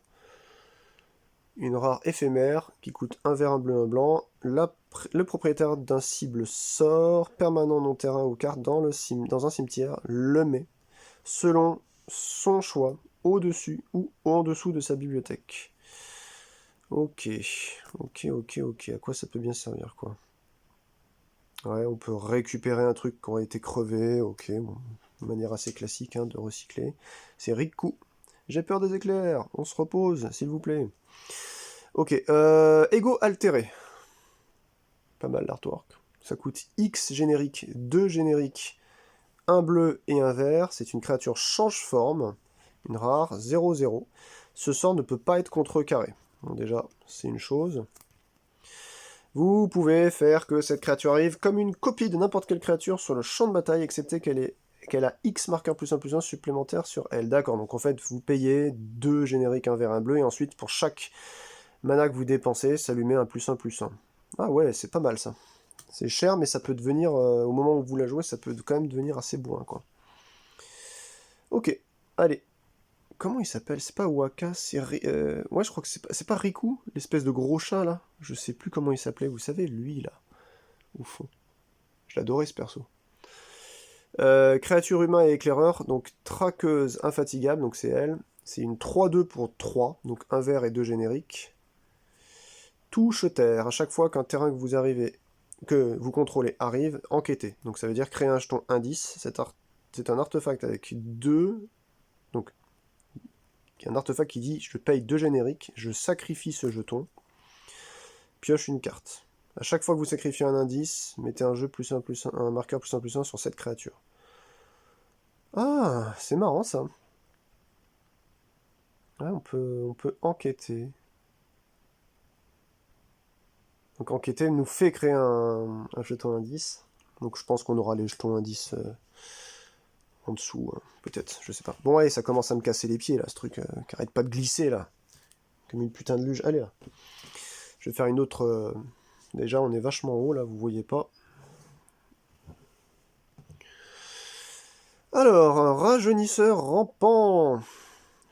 Une rare éphémère qui coûte un vert, un bleu, un blanc. Le propriétaire d'un cible sort permanent non-terrain ou carte dans un cimetière le met, selon son choix, au-dessus ou en dessous de sa bibliothèque. Ok, ok. À quoi ça peut bien servir, quoi? Ouais, on peut récupérer un truc qui aurait été crevé, ok, bon, de manière assez classique, hein, de recycler. C'est Riku. J'ai peur des éclairs, on se repose, s'il vous plaît. Ok, Ego altéré. Pas mal l'artwork. Ça coûte X générique, 2 génériques, un bleu et un vert. C'est une créature change forme, une rare, 0-0. Ce sort ne peut pas être contrecarré. Bon, déjà, c'est une chose. Vous pouvez faire que cette créature arrive comme une copie de n'importe quelle créature sur le champ de bataille, excepté qu'elle a X marqueur +1/+1 supplémentaire sur elle. D'accord, donc en fait, vous payez 2 génériques, un vert, un bleu, et ensuite, pour chaque mana que vous dépensez, ça lui met un +1/+1. Ah ouais, c'est pas mal ça. C'est cher, mais ça peut devenir, au moment où vous la jouez, ça peut quand même devenir assez bourrin, quoi. Ok, allez. Comment il s'appelle? C'est pas Waka, c'est... Ouais, je crois que c'est pas Riku, l'espèce de gros chat, là. Je sais plus comment il s'appelait, vous savez, lui, là, au fond. Je l'adorais, ce perso. Créature humain et éclaireur, donc traqueuse infatigable, donc c'est elle. C'est une 3-2 pour 3, donc un vert et 2 génériques. Touche terre, à chaque fois qu'un terrain que vous contrôlez arrive, enquêtez. Donc ça veut dire créer un jeton indice. C'est un artefact avec 2. Donc, un artefact qui dit je paye 2 génériques, je sacrifie ce jeton, pioche une carte. À chaque fois que vous sacrifiez un indice, mettez un marqueur +1/+1 sur cette créature. Ah, c'est marrant ça. Ouais, on peut enquêter. Donc enquêter nous fait créer un jeton indice. Donc je pense qu'on aura les jetons indices en dessous, hein, peut-être, je sais pas. Bon, allez, ça commence à me casser les pieds, là, ce truc, qui arrête pas de glisser, là. Comme une putain de luge. Allez, là. Je vais faire une autre... Déjà, on est vachement haut, là, vous voyez pas. Alors, un rajeunisseur rampant,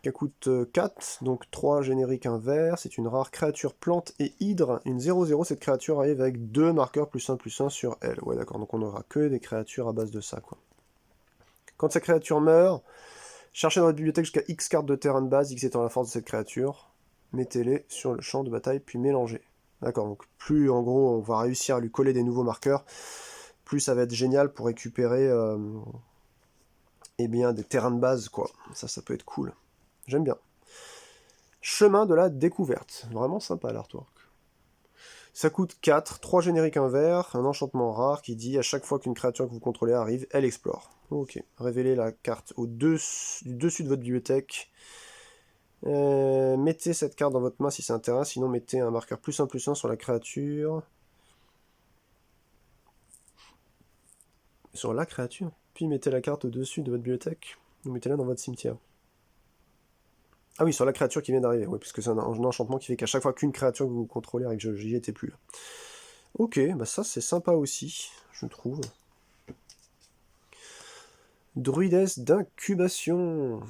qui coûte 4, donc 3 génériques, un vert. C'est une rare créature plante et hydre. Une 0-0, cette créature arrive avec 2 marqueurs +1/+1 sur elle. Ouais, d'accord, donc on aura que des créatures à base de ça, quoi. Quand cette créature meurt, cherchez dans votre bibliothèque jusqu'à X cartes de terrain de base, X étant la force de cette créature. Mettez-les sur le champ de bataille, puis mélangez. D'accord, donc plus en gros on va réussir à lui coller des nouveaux marqueurs, plus ça va être génial pour récupérer eh bien, des terrains de base, quoi. Ça peut être cool. J'aime bien. Chemin de la découverte. Vraiment sympa l'artwork. Ça coûte 4, 3 génériques, un vert, un enchantement rare qui dit à chaque fois qu'une créature que vous contrôlez arrive, elle explore. Ok. Révélez la carte du dessus de votre bibliothèque. Mettez cette carte dans votre main si c'est un terrain, sinon mettez un marqueur +1/+1 sur la créature. Sur la créature. Puis mettez la carte au-dessus de votre bibliothèque. Vous mettez-la dans votre cimetière. Ah oui, sur la créature qui vient d'arriver. Oui, puisque c'est un enchantement qui fait qu'à chaque fois qu'une créature que vous contrôlez et que j'y étais plus là. Ok, bah ça c'est sympa aussi, je trouve. Druidesse d'incubation.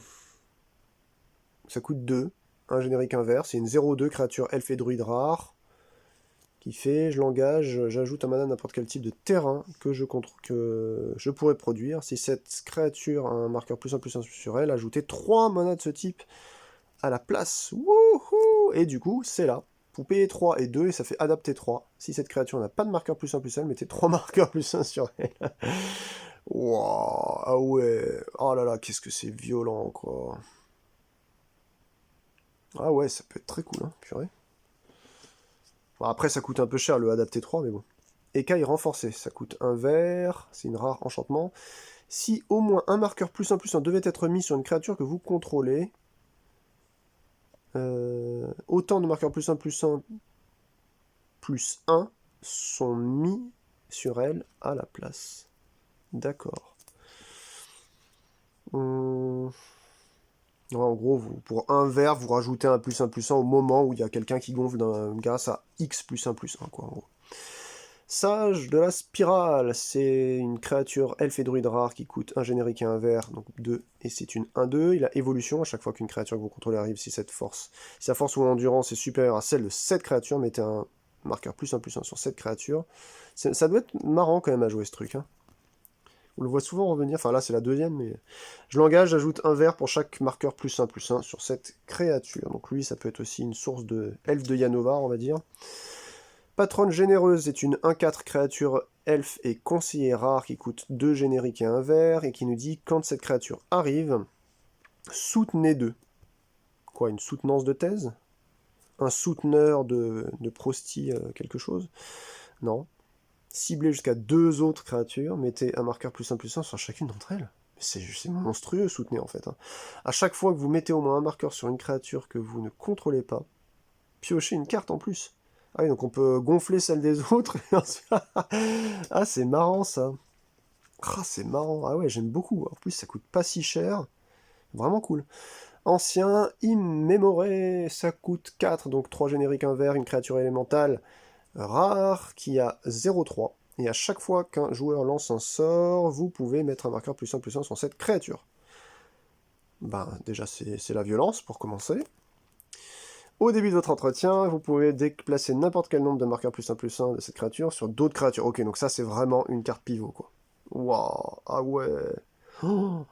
Ça coûte 2. Un générique inverse. C'est une 0/2 créature elfe et druide rare. Qui fait, je l'engage, j'ajoute un mana à n'importe quel type de terrain que je pourrais produire. Si cette créature a un marqueur +1/+1 sur elle, ajoutez 3 mana de ce type à la place. Wouhou! Et du coup, c'est là. Vous payez 3 et 2 et ça fait adapter 3. Si cette créature n'a pas de marqueur +1/+1, mettez 3 marqueurs +1 sur elle. Wow, ah ouais. Oh là là, qu'est-ce que c'est violent, quoi. Ah ouais, ça peut être très cool, hein, purée. Bon, après, ça coûte un peu cher le adapter 3, mais bon. Écaille renforcée, ça coûte un vert, c'est une rare enchantement. Si au moins un marqueur +1/+1 devait être mis sur une créature que vous contrôlez, autant de marqueurs +1/+1 +1 sont mis sur elle à la place. D'accord. Ouais, en gros, pour un vert, vous rajoutez un +1/+1 au moment où il y a quelqu'un qui gonfle grâce à X +1/+1, quoi, en gros. Sage de la spirale, c'est une créature elfe et druide rare qui coûte un générique et un vert, donc 2, et c'est une 1/2. Il a évolution, à chaque fois qu'une créature que vous contrôlez arrive, si sa force ou endurance est supérieure à celle de cette créature, mettez un marqueur +1/+1 sur cette créature. Ça doit être marrant quand même à jouer ce truc, hein. On le voit souvent revenir, enfin là c'est la deuxième, mais je l'engage, j'ajoute un vert pour chaque marqueur +1/+1 sur cette créature. Donc lui, ça peut être aussi une source de elfe de Yanovar, on va dire. Patronne généreuse est une 1/4 créature elfe et conseiller rare qui coûte 2 génériques et un vert, et qui nous dit quand cette créature arrive, soutenez 2. Quoi, une soutenance de thèse? Un souteneur de prosti quelque chose? Non. Ciblez jusqu'à 2 autres créatures, mettez un marqueur +1/+1 sur chacune d'entre elles. C'est monstrueux, soutenez en fait, hein. À chaque fois que vous mettez au moins un marqueur sur une créature que vous ne contrôlez pas, piochez une carte en plus. Ah oui, donc on peut gonfler celle des autres. Ah, c'est marrant ça. Ah, c'est marrant. Ah ouais, j'aime beaucoup. En plus, ça coûte pas si cher. Vraiment cool. Ancien, immémoré, ça coûte 4, donc 3 génériques, un vert, une créature élémentale rare qui a 0/3. Et à chaque fois qu'un joueur lance un sort, vous pouvez mettre un marqueur +1/+1 sur cette créature. Ben, déjà, c'est la violence pour commencer. Au début de votre entretien, vous pouvez déplacer n'importe quel nombre de marqueurs +1/+1 de cette créature sur d'autres créatures. Ok, donc ça c'est vraiment une carte pivot, quoi. Waouh, ah ouais. Oh,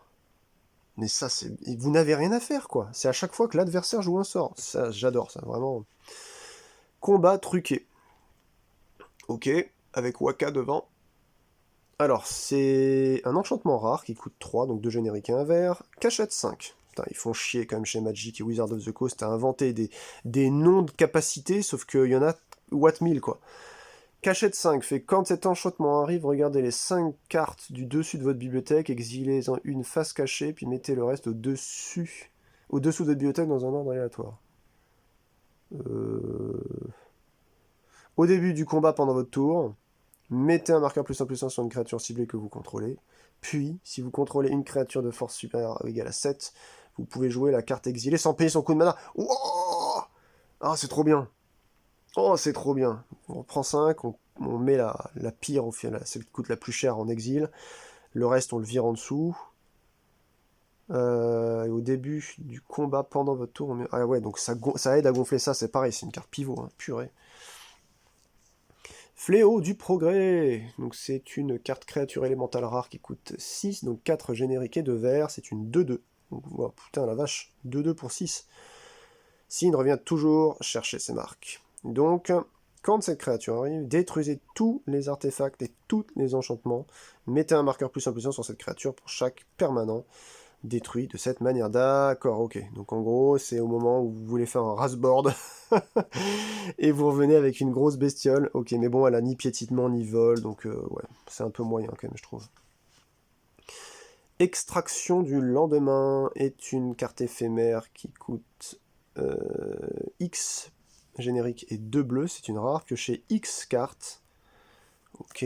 mais ça c'est... Vous n'avez rien à faire, quoi. C'est à chaque fois que l'adversaire joue un sort. Ça, j'adore ça, vraiment. Combat truqué. Ok, avec Waka devant. Alors, c'est un enchantement rare qui coûte 3, donc 2 génériques et un vert. Cachette 5. Putain, ils font chier quand même chez Magic et Wizard of the Coast à inventer des noms de capacités, sauf qu'il y en a Watt 1000, quoi. Cachette 5 fait quand cet enchantement arrive, regardez les 5 cartes du dessus de votre bibliothèque, exilez-en une face cachée, puis mettez le reste au-dessous de votre bibliothèque dans un ordre aléatoire. Au début du combat pendant votre tour, mettez un marqueur +1/+1 sur une créature ciblée que vous contrôlez. Puis, si vous contrôlez une créature de force supérieure ou égale à 7, vous pouvez jouer la carte exilée sans payer son coup de mana. Oh, ah, c'est trop bien. Oh, c'est trop bien. On prend 5, on met la pire, celle qui coûte la plus chère en exil. Le reste, on le vire en dessous. Et au début du combat, pendant votre tour, ah ouais, donc ça aide à gonfler ça, c'est pareil, c'est une carte pivot, hein, purée. Fléau du progrès. Donc c'est une carte créature élémentale rare qui coûte 6, donc 4 génériques et 2 verts, c'est une 2/2. Donc, oh, putain la vache, 2/2 pour 6. Signe revient toujours chercher ses marques. Donc, quand cette créature arrive, détruisez tous les artefacts et tous les enchantements. Mettez un marqueur +1/+1 sur cette créature pour chaque permanent détruit de cette manière. D'accord, ok. Donc en gros, c'est au moment où vous voulez faire un rasboard et vous revenez avec une grosse bestiole. Ok, mais bon, elle a ni piétinement ni vol, donc ouais, c'est un peu moyen quand même, je trouve. Extraction du lendemain est une carte éphémère qui coûte X générique et 2 bleus, c'est une rare. Piochez X cartes. Ok.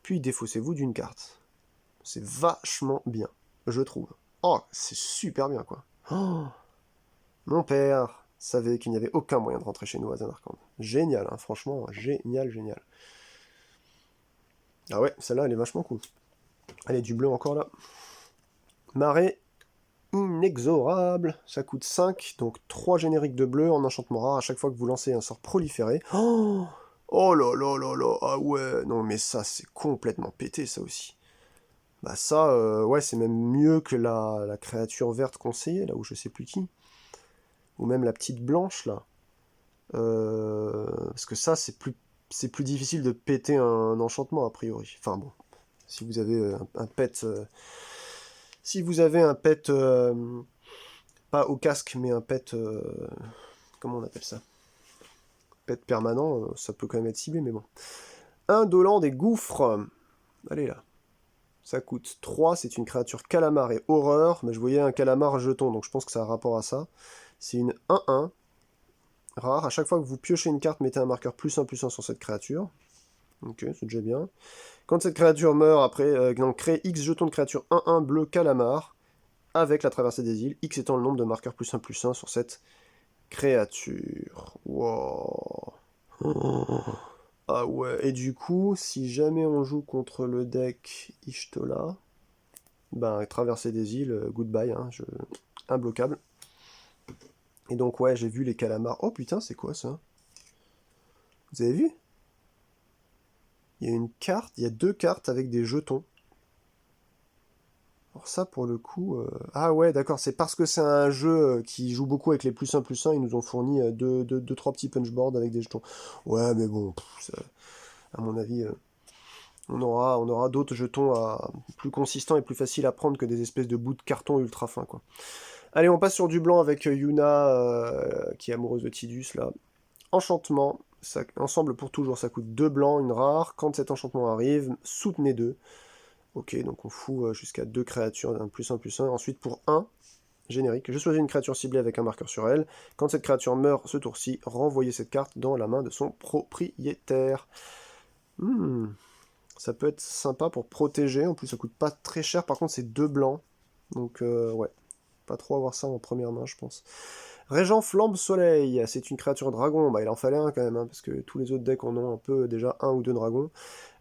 Puis défaussez-vous d'une carte. C'est vachement bien, je trouve. Oh, c'est super bien, quoi. Oh, mon père savait qu'il n'y avait aucun moyen de rentrer chez nous à Zanarkand. Génial, hein, franchement, génial, génial. Ah ouais, celle-là, elle est vachement cool. Allez, du bleu encore là. Marée inexorable, ça coûte 5, donc 3 génériques de bleu en enchantement rare à chaque fois que vous lancez un sort proliféré. Oh, oh là là là là, ah ouais, non mais ça c'est complètement pété ça aussi. Bah ça, ouais, c'est même mieux que la créature verte conseillée, là où je sais plus qui. Ou même la petite blanche là. Parce que ça, c'est plus difficile de péter un enchantement a priori. Enfin bon, si vous avez un pet... si vous avez un pet... pas au casque, mais un pet... comment on appelle ça? Pet permanent, ça peut quand même être ciblé, mais bon. Indolent des gouffres. Allez là. Ça coûte 3, c'est une créature calamar et horreur. Mais je voyais un calamar jeton, donc je pense que ça a rapport à ça. C'est une 1-1. Rare. À chaque fois que vous piochez une carte, mettez un marqueur +1/+1 sur cette créature. Ok, c'est déjà bien. Quand cette créature meurt, après, donc créez X jetons de créature 1-1 bleu calamar avec la traversée des îles, X étant le nombre de marqueurs +1/+1 sur cette créature. Wow. Oh. Ah ouais, et du coup, si jamais on joue contre le deck Ishtola, ben traverser des îles, goodbye, hein, imbloquable. Et donc ouais, j'ai vu les calamars. Oh putain, c'est quoi ça? Vous avez vu? Il y a une carte, il y a 2 cartes avec des jetons. Alors ça, pour le coup... Ah ouais, d'accord, c'est parce que c'est un jeu qui joue beaucoup avec les +1/+1, ils nous ont fourni 2-3 petits punchboards avec des jetons. Ouais, mais bon, à mon avis, on aura d'autres jetons plus consistants et plus faciles à prendre que des espèces de bouts de carton ultra fins, quoi. Allez, on passe sur du blanc avec Yuna, qui est amoureuse de Tidus, là. Enchantement, ça, ensemble pour toujours, ça coûte 2 blancs, une rare. Quand cet enchantement arrive, soutenez 2. Ok, donc on fout jusqu'à 2 créatures, un +1/+1. Ensuite, pour 1, générique, je choisis une créature ciblée avec un marqueur sur elle. Quand cette créature meurt ce tour-ci, renvoyez cette carte dans la main de son propriétaire. Ça peut être sympa pour protéger. En plus, ça coûte pas très cher. Par contre, c'est 2 blancs. Donc, ouais. Pas trop avoir ça en première main, je pense. Régent Flambe Soleil, c'est une créature dragon. Bah, il en fallait un quand même, hein, parce que tous les autres decks en ont un peu déjà un ou deux dragons.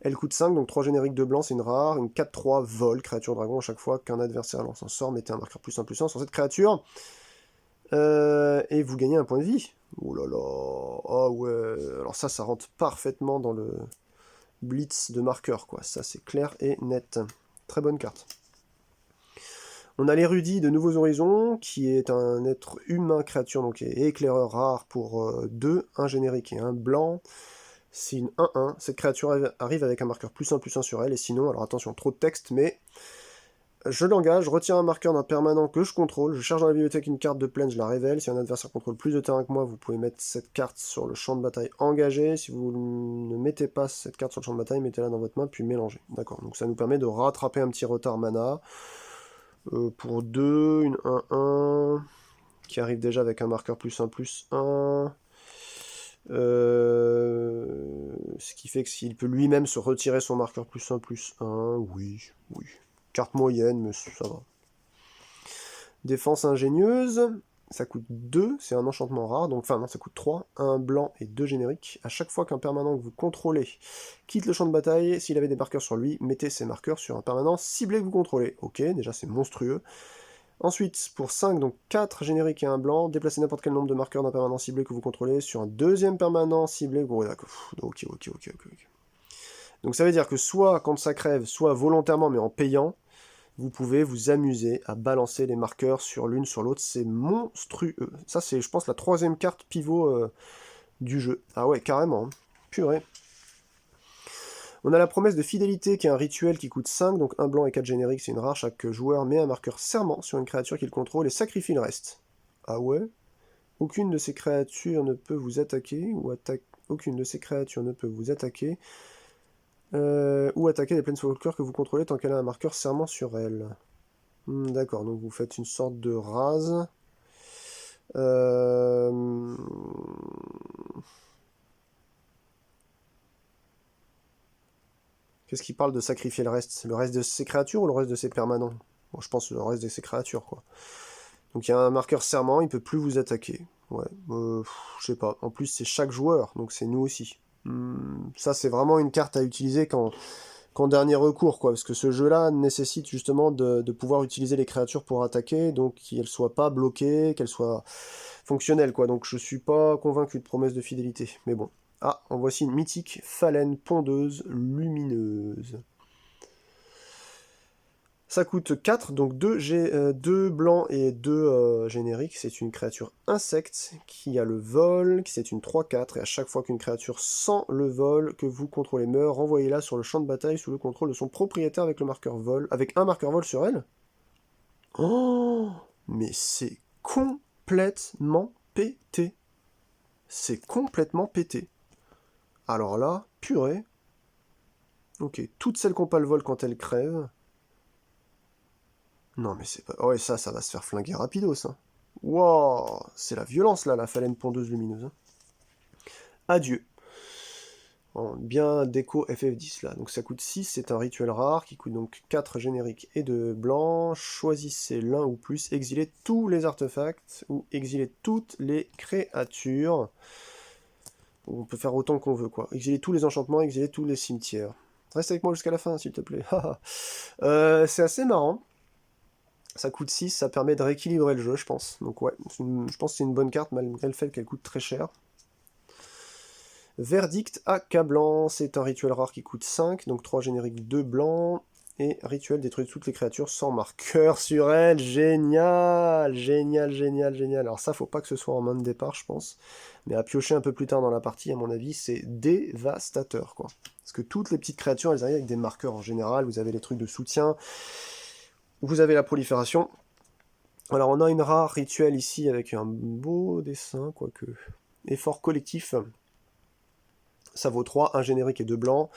Elle coûte 5, donc 3 génériques de blanc, c'est une rare. Une 4-3 vol, créature dragon, à chaque fois qu'un adversaire lance un sort, mettez un marqueur +1/+1 sur cette créature. Et vous gagnez un point de vie. Oh là là. Ah ouais. Alors ça rentre parfaitement dans le blitz de marqueur, quoi. Ça, c'est clair et net. Très bonne carte. On a l'érudit de Nouveaux Horizons, qui est un être humain créature, donc éclaireur rare pour 2, un générique et un blanc. C'est une 1-1. Cette créature arrive avec un marqueur +1/+1 sur elle, et sinon, alors attention, trop de texte, mais je l'engage, retire un marqueur d'un permanent que je contrôle, je charge dans la bibliothèque une carte de plaine, je la révèle. Si un adversaire contrôle plus de terrain que moi, vous pouvez mettre cette carte sur le champ de bataille engagé. Si vous ne mettez pas cette carte sur le champ de bataille, mettez-la dans votre main, puis mélangez. D'accord, donc ça nous permet de rattraper un petit retard mana. Pour 2, une 1-1, qui arrive déjà avec un marqueur +1/+1. Ce qui fait que s'il peut lui-même se retirer son marqueur +1/+1, oui. Carte moyenne, mais ça va. Défense ingénieuse, ça coûte 2, c'est un enchantement rare, donc enfin non, ça coûte 3, un blanc et 2 génériques. À chaque fois qu'un permanent que vous contrôlez quitte le champ de bataille, s'il avait des marqueurs sur lui, mettez ces marqueurs sur un permanent ciblé que vous contrôlez. Ok, déjà c'est monstrueux. Ensuite, pour 5, donc 4 génériques et un blanc, déplacez n'importe quel nombre de marqueurs d'un permanent ciblé que vous contrôlez sur un deuxième permanent ciblé. Bon, d'accord. Ok. Donc ça veut dire que soit quand ça crève, soit volontairement mais en payant, vous pouvez vous amuser à balancer les marqueurs sur l'une sur l'autre. C'est monstrueux. Ça, c'est, je pense, la 3e carte pivot du jeu. Ah ouais, carrément. Hein. Purée. On a la promesse de fidélité qui est un rituel qui coûte 5, donc un blanc et 4 génériques, c'est une rare. Chaque joueur met un marqueur serment sur une créature qu'il contrôle et sacrifie le reste. Ah ouais? Aucune de ces créatures ne peut vous attaquer, aucune de ces créatures ne peut vous attaquer, ou attaquer les planeswalkers que vous contrôlez tant qu'elle a un marqueur serment sur elle. D'accord, donc vous faites une sorte de rase. Euh, Qu'est-ce qui parle de sacrifier le reste? Le reste de ses créatures ou le reste de ses permanents? Bon, je pense le reste de ses créatures, quoi. Donc il y a un marqueur serment, il peut plus vous attaquer. Ouais, je sais pas. En plus, c'est chaque joueur, donc c'est nous aussi. Ça, c'est vraiment une carte à utiliser qu'en dernier recours, quoi. Parce que ce jeu-là nécessite justement de pouvoir utiliser les créatures pour attaquer, donc qu'elles soient pas bloquées, qu'elles soient fonctionnelles, quoi. Donc je suis pas convaincu de promesse de fidélité. Mais bon. Ah, en voici une mythique phalène pondeuse lumineuse. Ça coûte 4, donc 2 blancs et 2 génériques. C'est une créature insecte qui a le vol, qui c'est une 3-4, et à chaque fois qu'une créature sans le vol que vous contrôlez meurt, renvoyez-la sur le champ de bataille sous le contrôle de son propriétaire avec le marqueur vol, avec un marqueur vol sur elle. Oh, mais c'est complètement pété. C'est complètement pété. Alors là, purée. Ok, toutes celles qui n'ont pas le vol quand elles crèvent. Non mais c'est pas... Oh, ouais, ça va se faire flinguer rapido, ça. Wow, c'est la violence, là, la phalène pondeuse lumineuse. Hein. Adieu. Bon, bien déco FF10, là. Donc ça coûte 6, c'est un rituel rare, qui coûte donc 4 génériques et 2 blancs. Choisissez l'un ou plus, exilez tous les artefacts, ou exilez toutes les créatures. On peut faire autant qu'on veut, quoi. Exilez tous les enchantements, exilez tous les cimetières. Reste avec moi jusqu'à la fin, s'il te plaît. C'est assez marrant. Ça coûte 6, ça permet de rééquilibrer le jeu, je pense. Donc ouais, je pense que c'est une bonne carte, malgré le fait qu'elle coûte très cher. Verdict accablant, c'est un rituel rare qui coûte 5, donc 3 génériques, 2 blancs. Et rituel détruit toutes les créatures sans marqueur sur elle. Génial, génial, génial, génial. Alors ça, faut pas que ce soit en main de départ, je pense. Mais à piocher un peu plus tard dans la partie, à mon avis, c'est dévastateur, quoi. Parce que toutes les petites créatures, elles arrivent avec des marqueurs en général. Vous avez les trucs de soutien, vous avez la prolifération. Alors on a une rare rituel ici avec un beau dessin, quoique. Effort collectif. Ça vaut 3, un générique et 2 blancs.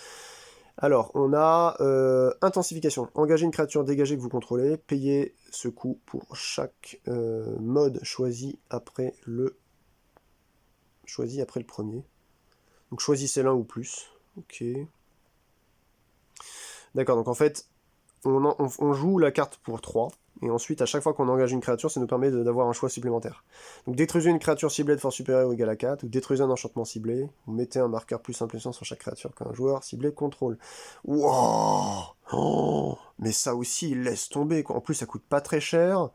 Alors, on a intensification. Engagez une créature dégagée que vous contrôlez. Payez ce coût pour chaque mode choisi après le premier. Donc choisissez l'un ou plus. Ok. D'accord, donc en fait, on joue la carte pour 3. Et ensuite, à chaque fois qu'on engage une créature, ça nous permet d'avoir un choix supplémentaire. Donc détruisez une créature ciblée de force supérieure ou égale à 4, ou détruisez un enchantement ciblé, ou mettez un marqueur plus 1/+1 sur chaque créature qu'un joueur ciblé contrôle. Wouah, oh, mais ça aussi, laisse tomber, quoi. En plus, ça coûte pas très cher,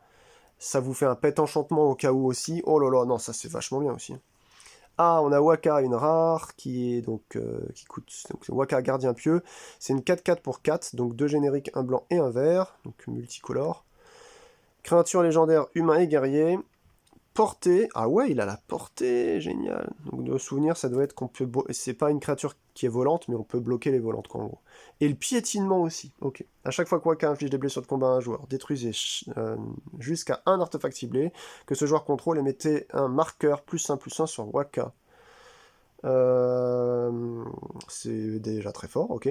ça vous fait un pet enchantement au cas où aussi. Oh là là, non, ça c'est vachement bien aussi. Ah, on a Waka, une rare, qui est donc qui coûte donc Waka Gardien Pieux. C'est une 4-4 pour 4, donc 2 génériques, un blanc et un vert, donc multicolore. Créature légendaire, humain et guerrier. Portée. Ah ouais, il a la portée, génial. Donc de souvenir, ça doit être qu'on peut... C'est pas une créature qui est volante, mais on peut bloquer les volantes, quoi, en gros. Et le piétinement aussi, ok. À chaque fois que Waka inflige des blessures de combat à un joueur, détruisez jusqu'à un artefact ciblé, que ce joueur contrôle et mettez un marqueur +1/+1 sur Waka. C'est déjà très fort, ok.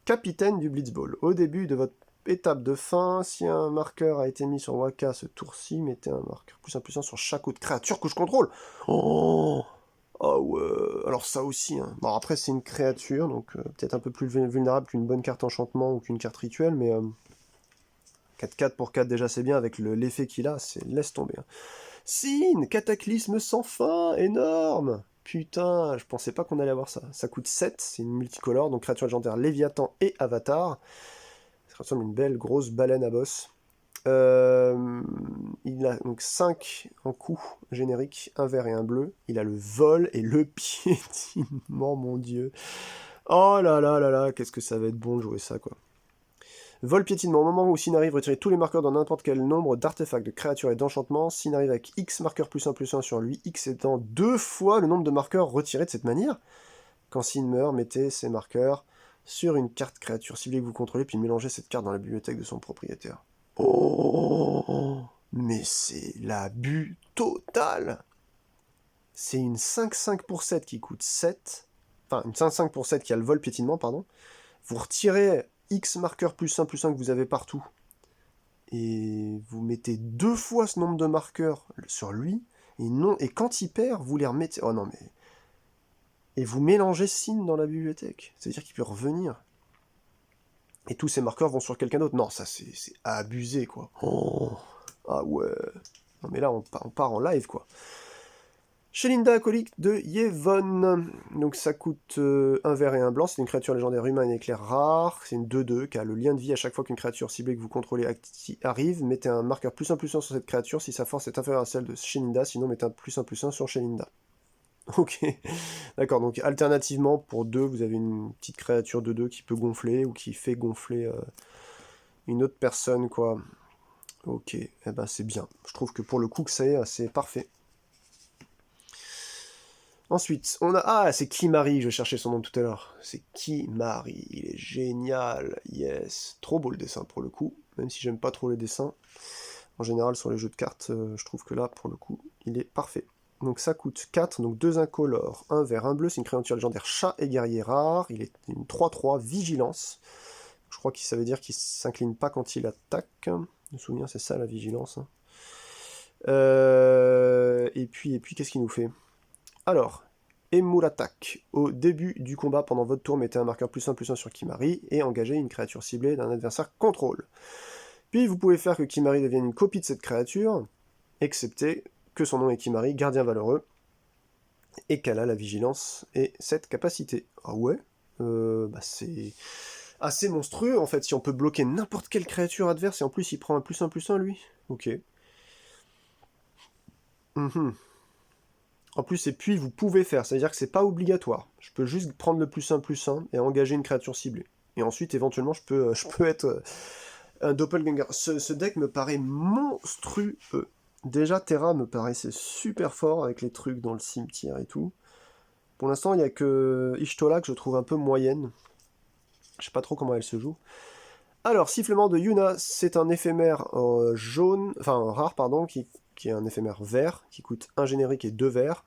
Capitaine du Blitzball. Au début de votre étape de fin, si un marqueur a été mis sur Waka ce tour-ci, mettez un marqueur +1/+1 sur chaque autre créature que je contrôle. Oh, oh ouais. Alors ça aussi, hein. Bon, après c'est une créature, donc peut-être un peu plus vulnérable qu'une bonne carte enchantement ou qu'une carte rituelle, mais 4-4 pour 4 déjà c'est bien, avec l'effet qu'il a, c'est laisse tomber. Hein. Sin, cataclysme sans fin, énorme. Putain, je pensais pas qu'on allait avoir ça. Ça coûte 7, c'est une multicolore, donc créature légendaire Léviathan et Avatar. Ça ressemble à une belle grosse baleine à bosse. Il a donc 5 en coup générique, un vert et un bleu. Il a le vol et le piétinement, mon dieu. Oh là là là là, qu'est-ce que ça va être bon de jouer ça, quoi. Vol piétinement. Au moment où Sin arrive, retirez tous les marqueurs dans n'importe quel nombre d'artefacts, de créatures et d'enchantements. Sin arrive avec X marqueurs +1/+1 sur lui, X étant 2 fois le nombre de marqueurs retirés de cette manière. Quand Sin meurt, mettez ces marqueurs sur une carte créature ciblée que vous contrôlez, puis mélangez cette carte dans la bibliothèque de son propriétaire. Oh, mais c'est l'abus total. C'est une 5-5 pour 7 qui coûte 7. Enfin, une 5-5 pour 7 qui a le vol piétinement, pardon. Vous retirez X marqueurs +1/+1 que vous avez partout, et vous mettez 2 fois ce nombre de marqueurs sur lui, Et non, et quand il perd, vous les remettez... Oh non, mais... Et vous mélangez Sin dans la bibliothèque. C'est-à-dire qu'il peut revenir. Et tous ces marqueurs vont sur quelqu'un d'autre. Non, ça c'est abusé, quoi. Oh. Ah ouais. Non mais là, on part en live, quoi. Shelinda, acolyte de Yevon. Donc ça coûte 1 vert et 1 blanc. C'est une créature légendaire humaine éclair rare. C'est une 2-2 qui a le lien de vie à chaque fois qu'une créature ciblée que vous contrôlez arrive. Mettez un marqueur +1/+1 sur cette créature si sa force est inférieure à celle de Shelinda. Sinon, mettez un +1/+1 sur Shelinda. Ok. D'accord, donc alternativement, pour 2, vous avez une petite créature de 2 qui peut gonfler ou qui fait gonfler une autre personne, quoi. Ok, eh ben c'est bien. Je trouve que pour le coup que c'est parfait. Ensuite, on a... Ah, c'est Kimari, je cherchais son nom tout à l'heure. C'est Kimari, il est génial, yes. Trop beau le dessin pour le coup, même si j'aime pas trop les dessins. En général, sur les jeux de cartes, je trouve que là, pour le coup, il est parfait. Donc ça coûte 4, donc 2 incolores, 1 vert, 1 bleu, c'est une créature légendaire chat et guerrier rare, il est une 3-3, vigilance. Je crois que ça veut dire qu'il s'incline pas quand il attaque. Je me souviens, c'est ça la vigilance. Et puis qu'est-ce qu'il nous fait? Alors, Emuratak. Au début du combat, pendant votre tour, mettez un marqueur +1/+1 sur Kimari et engagez une créature ciblée d'un adversaire contrôle. Puis vous pouvez faire que Kimari devienne une copie de cette créature, excepté que son nom est Kimari, gardien valeureux, et qu'elle a la vigilance et cette capacité. Ah ouais, c'est assez monstrueux en fait, si on peut bloquer n'importe quelle créature adverse et en plus il prend un +1/+1 lui. Ok. En plus, et puis vous pouvez faire, c'est-à-dire que c'est pas obligatoire. Je peux juste prendre le +1/+1 et engager une créature ciblée. Et ensuite, éventuellement, je peux être un doppelganger. Ce deck me paraît monstrueux. Déjà, Terra me paraissait super fort avec les trucs dans le cimetière et tout. Pour l'instant, il n'y a que Ishtola que je trouve un peu moyenne. Je sais pas trop comment elle se joue. Alors, Sifflement de Yuna, c'est un éphémère jaune, enfin rare, pardon, qui est un éphémère vert, qui coûte 1 générique et 2 verts.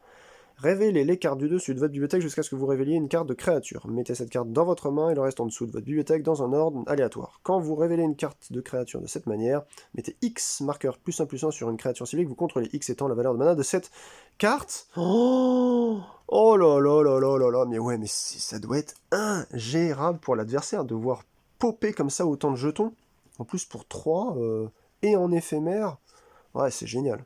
Révélez les cartes du dessus de votre bibliothèque jusqu'à ce que vous révéliez une carte de créature. Mettez cette carte dans votre main et le reste en dessous de votre bibliothèque dans un ordre aléatoire. Quand vous révélez une carte de créature de cette manière, mettez X marqueur +1/+1 sur une créature ciblée que vous contrôlez, X étant la valeur de mana de cette carte. Oh là là là là là là, mais ouais, mais ça doit être ingérable pour l'adversaire de voir popper comme ça autant de jetons. En plus pour 3 et en éphémère. Ouais, c'est génial.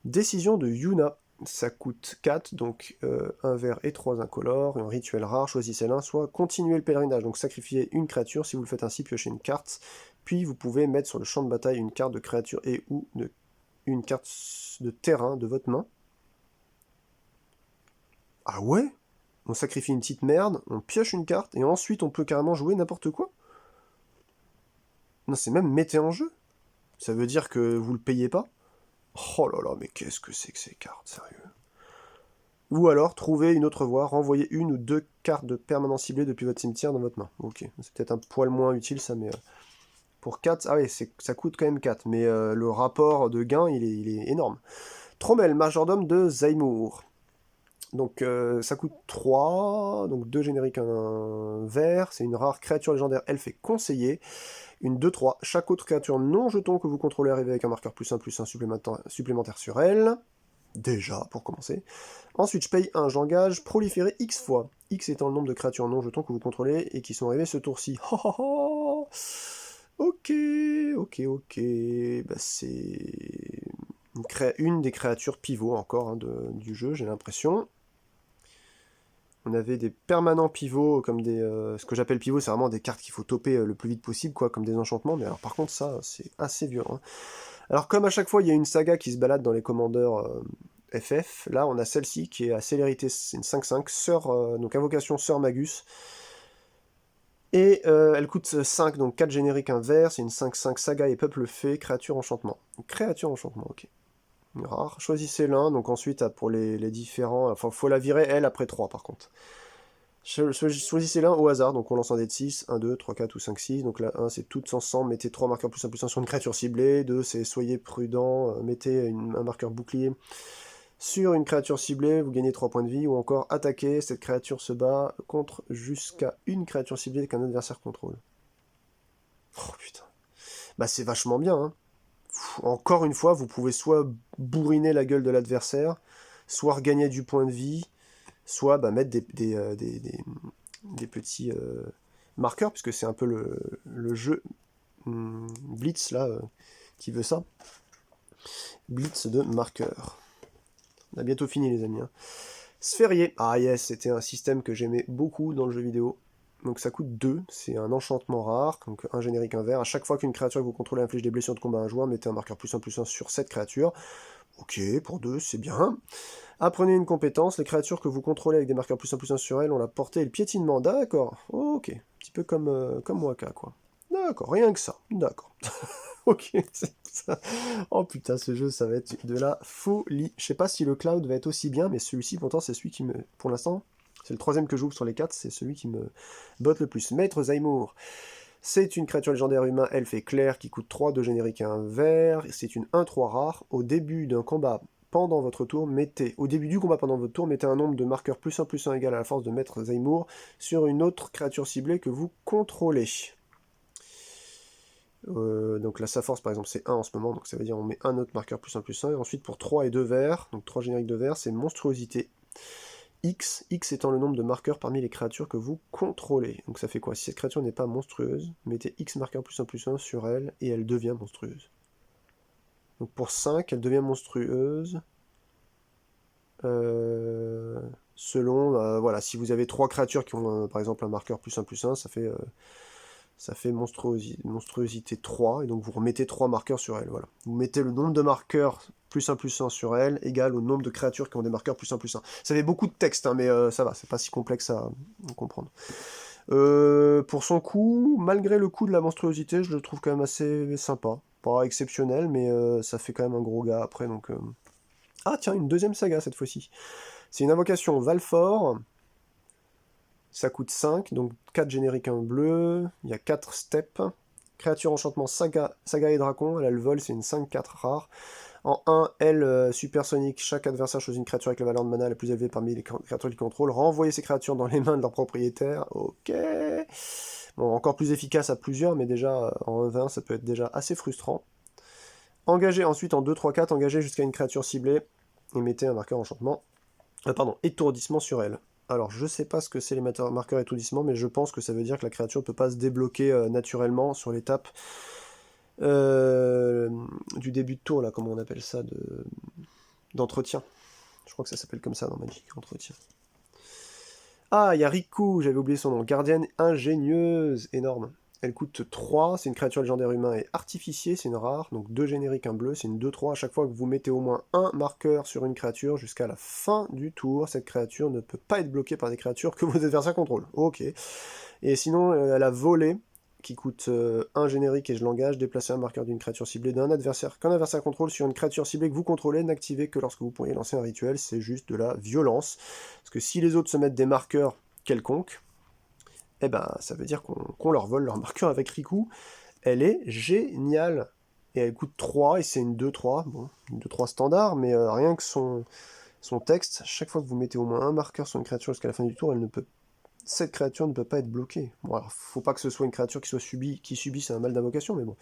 Décision de Yuna. Ça coûte 4, donc 1 vert et 3 incolores, et un rituel rare, choisissez l'un, soit continuez le pèlerinage, donc sacrifiez une créature, si vous le faites ainsi, piochez une carte, puis vous pouvez mettre sur le champ de bataille une carte de créature et ou une carte de terrain de votre main. Ah ouais? On sacrifie une petite merde, on pioche une carte, et ensuite on peut carrément jouer n'importe quoi? Non, c'est même mettez en jeu. Ça veut dire que vous le payez pas? Oh là là, mais qu'est-ce que c'est que ces cartes, sérieux? Ou alors, trouver une autre voie, renvoyer une ou 2 cartes de permanent ciblées depuis votre cimetière dans votre main. Ok, c'est peut-être un poil moins utile ça, mais... pour 4, ah oui, ça coûte quand même 4, mais le rapport de gain, il est énorme. Trommel, majordome de Zaimour. Donc ça coûte 3, donc 2 génériques, un vert, c'est une rare créature légendaire, elle fait conseiller. Une 2-3, chaque autre créature non jeton que vous contrôlez arrive avec un marqueur +1/+1 supplémentaire sur elle. Déjà, pour commencer. Ensuite, je paye 1, j'engage proliférer X fois. X étant le nombre de créatures non jetons que vous contrôlez et qui sont arrivées ce tour-ci. Ok, ok. Bah, c'est une des créatures pivots encore du jeu, j'ai l'impression. On avait des permanents pivots, comme des... ce que j'appelle pivots, c'est vraiment des cartes qu'il faut toper le plus vite possible, quoi, comme des enchantements. Mais alors par contre, ça, c'est assez violent. Alors comme à chaque fois, il y a une saga qui se balade dans les commandeurs FF, là on a celle-ci qui est à célérité, c'est une 5-5, donc invocation Sœur Magus. Et elle coûte 5, donc 4 génériques, un vert, c'est une 5-5 saga et peuple fée, créature enchantement. Créature enchantement, ok. Rare. Choisissez l'un, donc ensuite pour les différents... Enfin, faut la virer elle après 3 par contre. Choisissez l'un au hasard, donc on lance un dé de 6, 1, 2, 3, 4 ou 5, 6. Donc là, 1 c'est toutes ensemble, mettez 3 marqueurs +1/+1 sur une créature ciblée. 2 c'est soyez prudent, mettez un marqueur bouclier sur une créature ciblée, vous gagnez 3 points de vie. Ou encore attaquer, cette créature se bat contre jusqu'à une créature ciblée qu'un adversaire contrôle. Oh putain. Bah c'est vachement bien, hein. encore une fois, vous pouvez soit bourriner la gueule de l'adversaire, soit regagner du point de vie, soit mettre des petits marqueurs, puisque c'est un peu le jeu Blitz, là, qui veut ça. Blitz de marqueurs. On a bientôt fini, les amis. Hein. Sphérié. Ah yes, c'était un système que j'aimais beaucoup dans le jeu vidéo. Donc ça coûte 2, c'est un enchantement rare, donc un générique, un vert. À chaque fois qu'une créature que vous contrôlez inflige des blessures de combat à un joueur, mettez un marqueur +1/+1 sur cette créature. Ok, pour 2, c'est bien. Apprenez une compétence, les créatures que vous contrôlez avec des marqueurs +1/+1 sur elles ont la portée et le piétinement. D'accord, ok. Un petit peu comme Waka, quoi. D'accord, rien que ça. D'accord. Ok, c'est ça. Oh putain, ce jeu, ça va être de la folie. Je sais pas si le cloud va être aussi bien, mais celui-ci, pourtant, c'est celui qui me... Pour l'instant, c'est le troisième que j'ouvre sur les 4, c'est celui qui me botte le plus. Maître Zaimour. C'est une créature légendaire humain, elfe et clair, qui coûte 3 de générique et un vert. C'est une 1/3 rare. Au début d'un combat pendant votre tour, au début du combat pendant votre tour, mettez un nombre de marqueurs +1/+1 égal à la force de Maître Zaimour sur une autre créature ciblée que vous contrôlez. Donc là, sa force, par exemple, c'est 1 en ce moment, donc ça veut dire on met un autre marqueur +1/+1, et ensuite pour 3 et 2 verts, donc 3 génériques de verts, c'est monstruosité. X étant le nombre de marqueurs parmi les créatures que vous contrôlez. Donc ça fait quoi? Si cette créature n'est pas monstrueuse, mettez X marqueurs +1/+1 sur elle, et elle devient monstrueuse. Donc pour 5, elle devient monstrueuse. Selon, voilà, si vous avez 3 créatures qui ont par exemple un marqueur +1/+1, ça fait monstruosité 3, et donc vous remettez 3 marqueurs sur elle, voilà. Vous mettez le nombre de marqueurs +1/+1 sur elle, égal au nombre de créatures qui ont des marqueurs +1/+1. Ça fait beaucoup de texte, hein, mais ça va, c'est pas si complexe à comprendre. Pour son coût, malgré le coût de la monstruosité, je le trouve quand même assez sympa. Pas exceptionnel, mais ça fait quand même un gros gars après, donc... Ah tiens, une deuxième saga cette fois-ci. C'est une invocation Valfort. Ça coûte 5, donc 4 génériques, 1 bleu. Il y a 4 steps. Créature enchantement Saga et Dracon. Elle a le vol, c'est une 5/4 rare. En 1, elle, supersonique. Chaque adversaire choisit une créature avec la valeur de mana la plus élevée parmi les créatures qu'il contrôle. Renvoyez ces créatures dans les mains de leur propriétaire. Ok. Bon, encore plus efficace à plusieurs, mais déjà en 1v1, ça peut être déjà assez frustrant. Engagez ensuite en 2, 3, 4. Engagez jusqu'à une créature ciblée. Et mettez un marqueur enchantement. Étourdissement sur elle. Alors, je sais pas ce que c'est les marqueurs étourdissement, mais je pense que ça veut dire que la créature ne peut pas se débloquer naturellement sur l'étape du début de tour, là, comment on appelle ça, d'entretien. Je crois que ça s'appelle comme ça dans Magic, entretien. Ah, il y a Riku, j'avais oublié son nom. Gardienne ingénieuse, énorme. Elle coûte 3, c'est une créature légendaire humain et artificier, c'est une rare, donc 2 génériques, un bleu, c'est une 2/3. À chaque fois que vous mettez au moins un marqueur sur une créature jusqu'à la fin du tour, cette créature ne peut pas être bloquée par des créatures que vos adversaires contrôlent. Ok. Et sinon, elle a volé, qui coûte 1 générique et je l'engage, déplacer un marqueur d'une créature ciblée qu'un adversaire contrôle sur une créature ciblée que vous contrôlez, n'activez que lorsque vous pourriez lancer un rituel, c'est juste de la violence. Parce que si les autres se mettent des marqueurs quelconques, eh ben, ça veut dire qu'on leur vole leur marqueur avec Riku. Elle est géniale. Et elle coûte 3, et c'est une 2/3. Bon, une 2/3 standard, mais rien que son texte, chaque fois que vous mettez au moins un marqueur sur une créature jusqu'à la fin du tour, cette créature ne peut pas être bloquée. Bon, alors, faut pas que ce soit une créature qui subisse un mal d'invocation, mais bon.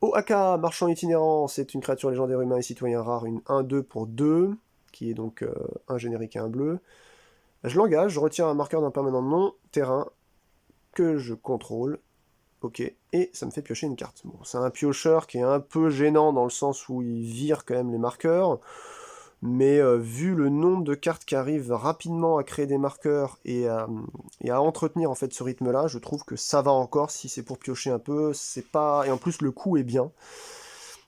Oaka, marchand itinérant, c'est une créature légendaire humain et citoyen rare, une 1/2 pour 2, qui est donc un générique et un bleu. Je l'engage, je retire un marqueur d'un permanent non terrain que je contrôle. Ok, et ça me fait piocher une carte. Bon, c'est un piocheur qui est un peu gênant dans le sens où il vire quand même les marqueurs, mais vu le nombre de cartes qui arrivent rapidement à créer des marqueurs et à entretenir en fait ce rythme-là, je trouve que ça va encore. Si c'est pour piocher un peu, c'est pas... Et en plus, le coup est bien,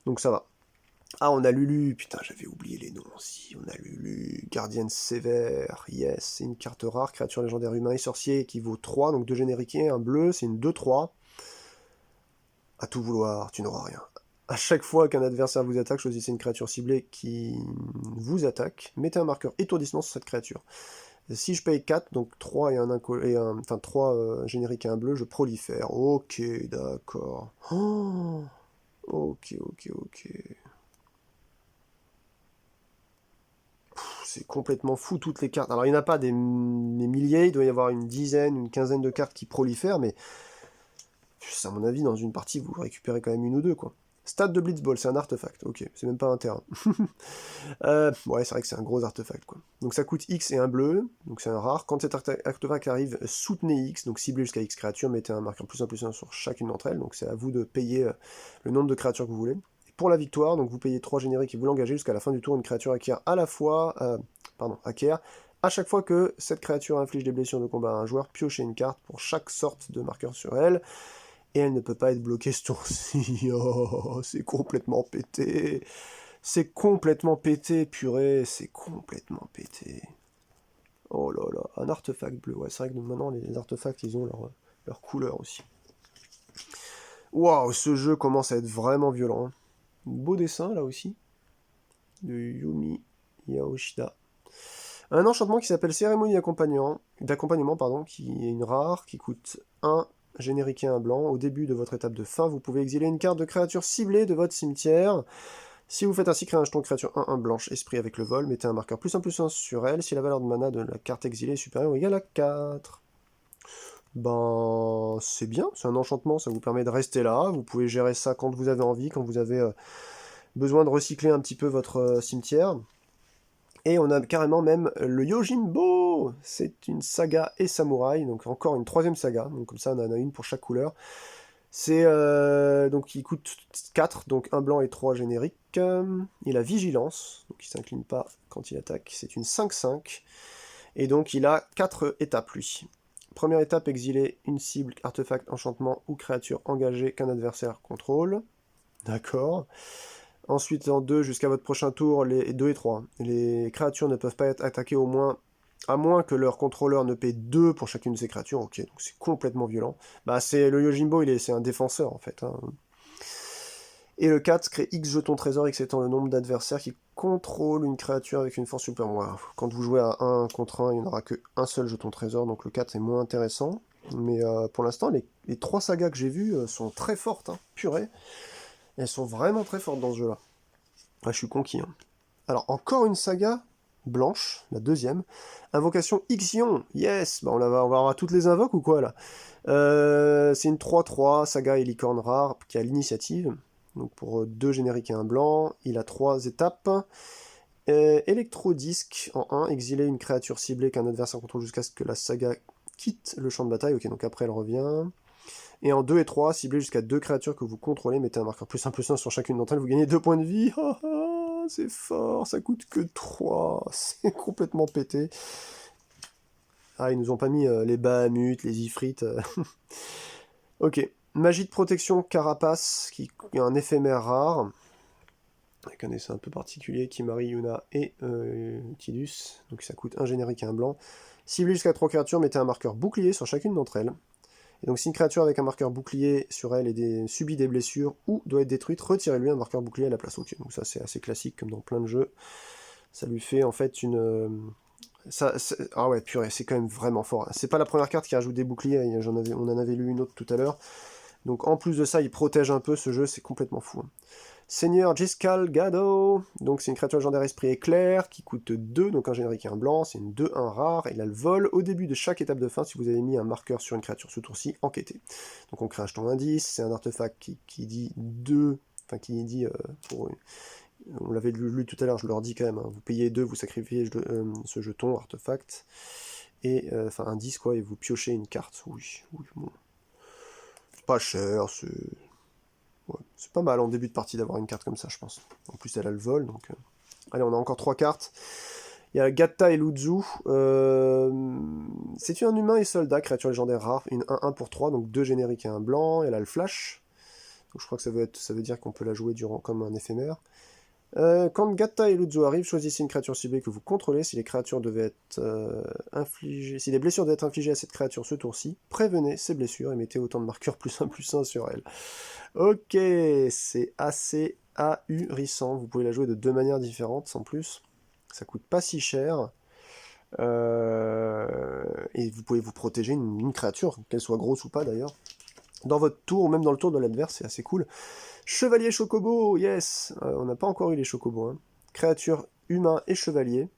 donc ça va. Ah, on a Lulu, putain, j'avais oublié les noms aussi. On a Lulu, gardienne sévère, yes, c'est une carte rare, créature légendaire humain et sorcier qui vaut 3, donc 2 génériques et un bleu, c'est une 2/3. À tout vouloir, tu n'auras rien. À chaque fois qu'un adversaire vous attaque, choisissez une créature ciblée qui vous attaque, mettez un marqueur étourdissement sur cette créature. Si je paye 4, donc 3 enfin 3 génériques et un bleu, je prolifère. Ok, d'accord. Oh, ok. C'est complètement fou toutes les cartes. Alors il n'y en a pas des milliers, il doit y avoir une dizaine, une quinzaine de cartes qui prolifèrent, mais à mon avis, dans une partie, vous récupérez quand même une ou deux, quoi. Stade de Blitzball, c'est un artefact. Ok, c'est même pas un terrain. Ouais, c'est vrai que c'est un gros artefact, quoi. Donc ça coûte X et un bleu, donc c'est un rare. Quand cet artefact arrive, soutenez X, donc ciblez jusqu'à X créatures, mettez un marqueur +1/+1 sur chacune d'entre elles, donc c'est à vous de payer le nombre de créatures que vous voulez. Et pour la victoire, donc vous payez 3 génériques et vous l'engagez jusqu'à la fin du tour, une créature acquiert à la fois... acquiert à chaque fois que cette créature inflige des blessures de combat à un joueur, piochez une carte pour chaque sorte de marqueur sur elle, et elle ne peut pas être bloquée ce tour-ci. Oh, c'est complètement pété. C'est complètement pété, purée, c'est complètement pété. Oh là là, un artefact bleu. Ouais, c'est vrai que maintenant, les artefacts, ils ont leur couleur aussi. Waouh, ce jeu commence à être vraiment violent. Hein. Beau dessin, là aussi, de Yumi Yaoshida. Un enchantement qui s'appelle Cérémonie d'accompagnement, qui est une rare, qui coûte 1 générique et un blanc. Au début de votre étape de fin, vous pouvez exiler une carte de créature ciblée de votre cimetière. Si vous faites ainsi, créer un jeton créature 1/1 blanche, esprit avec le vol, mettez un marqueur +1/+1 sur elle, si la valeur de mana de la carte exilée est supérieure ou égale à 4. Ben, c'est bien, c'est un enchantement, ça vous permet de rester là, vous pouvez gérer ça quand vous avez envie, quand vous avez besoin de recycler un petit peu votre cimetière. Et on a carrément même le Yojimbo. C'est une saga et samouraï, donc encore une troisième saga, donc comme ça on en a une pour chaque couleur. C'est donc il coûte 4, donc un blanc et 3 génériques. Il a vigilance, donc il s'incline pas quand il attaque, c'est une 5/5. Et donc il a 4 étapes lui. Première étape, exiler une cible, artefact, enchantement ou créature engagée qu'un adversaire contrôle. D'accord. Ensuite, en 2, jusqu'à votre prochain tour, les 2 et 3. Les créatures ne peuvent pas être attaquées à moins que leur contrôleur ne paie 2 pour chacune de ces créatures. Ok, donc c'est complètement violent. Bah, c'est le Yojimbo, c'est un défenseur en fait. Hein. Et le 4 crée X jetons trésor, X étant le nombre d'adversaires qui contrôlent une créature avec une force supérieure. Quand vous jouez à 1 contre 1, il n'y en aura qu'un seul jeton trésor, donc le 4 est moins intéressant. Mais pour l'instant, les 3 sagas que j'ai vues sont très fortes, hein. Purée. Elles sont vraiment très fortes dans ce jeu-là. Ouais, je suis conquis. Hein. Alors, encore une saga blanche, la deuxième. Invocation Ixion, yes. Bah, on va avoir toutes les invoques ou quoi, là c'est une 3/3, saga et licorne rare, qui a l'initiative. Donc pour 2 génériques et un blanc, il a 3 étapes. Électrodisque en 1, exiler une créature ciblée qu'un adversaire contrôle jusqu'à ce que la saga quitte le champ de bataille. Ok, donc après elle revient. Et en 2 et 3, ciblez jusqu'à 2 créatures que vous contrôlez, mettez un marqueur +1/+1 sur chacune d'entre elles, vous gagnez 2 points de vie. C'est fort, ça coûte que 3, c'est complètement pété. Ah, ils nous ont pas mis les Bahamut, les Ifrites. Ok, magie de protection Carapace, qui est un éphémère rare, avec un dessin un peu particulier, Kimari, Yuna et Tidus, donc ça coûte un générique et un blanc. Ciblez jusqu'à 3 créatures, mettez un marqueur bouclier sur chacune d'entre elles. Et donc si une créature avec un marqueur bouclier sur elle subit des blessures ou doit être détruite, retirez-lui un marqueur bouclier à la place. Ok, donc ça c'est assez classique comme dans plein de jeux. Ça lui fait en fait une... Ah ouais, purée, c'est quand même vraiment fort. C'est pas la première carte qui rajoute des boucliers, on en avait lu une autre tout à l'heure. Donc en plus de ça, il protège un peu ce jeu, c'est complètement fou. Hein. Seigneur Giscal Gado, donc c'est une créature légendaire esprit éclair qui coûte 2, donc un générique et un blanc, c'est une 2/1 rare, et il a le vol au début de chaque étape de fin si vous avez mis un marqueur sur une créature ce tour-ci, enquêtez. Donc on crée un jeton indice, c'est un artefact qui dit 2, enfin qui dit on l'avait lu tout à l'heure, je le redis quand même, hein, vous payez 2, vous sacrifiez ce jeton, artefact, et enfin indice quoi, et vous piochez une carte, oui, bon. Pas cher, c'est pas mal en début de partie d'avoir une carte comme ça, je pense. En plus, elle a le vol, donc... Allez, on a encore 3 cartes. Il y a Gatta et Luzu. C'est un humain et soldat, créature légendaire rare, une 1/1 pour 3, donc 2 génériques et un blanc. Elle a le flash. Donc je crois que ça veut dire qu'on peut la jouer comme un éphémère. Quand Gatta et Luzu arrivent, choisissez une créature ciblée que vous contrôlez. Si les créatures devaient être si les blessures devaient être infligées à cette créature ce tour-ci, prévenez ces blessures et mettez autant de marqueurs +1/+1 sur elle. Ok, c'est assez ahurissant. Vous pouvez la jouer de 2 manières différentes, sans plus. Ça coûte pas si cher. Et vous pouvez vous protéger une créature, qu'elle soit grosse ou pas d'ailleurs. Dans votre tour, ou même dans le tour de l'adverse, c'est assez cool. Chevalier Chocobo, yes. On n'a pas encore eu les Chocobos. Hein. Créature humain et chevalier.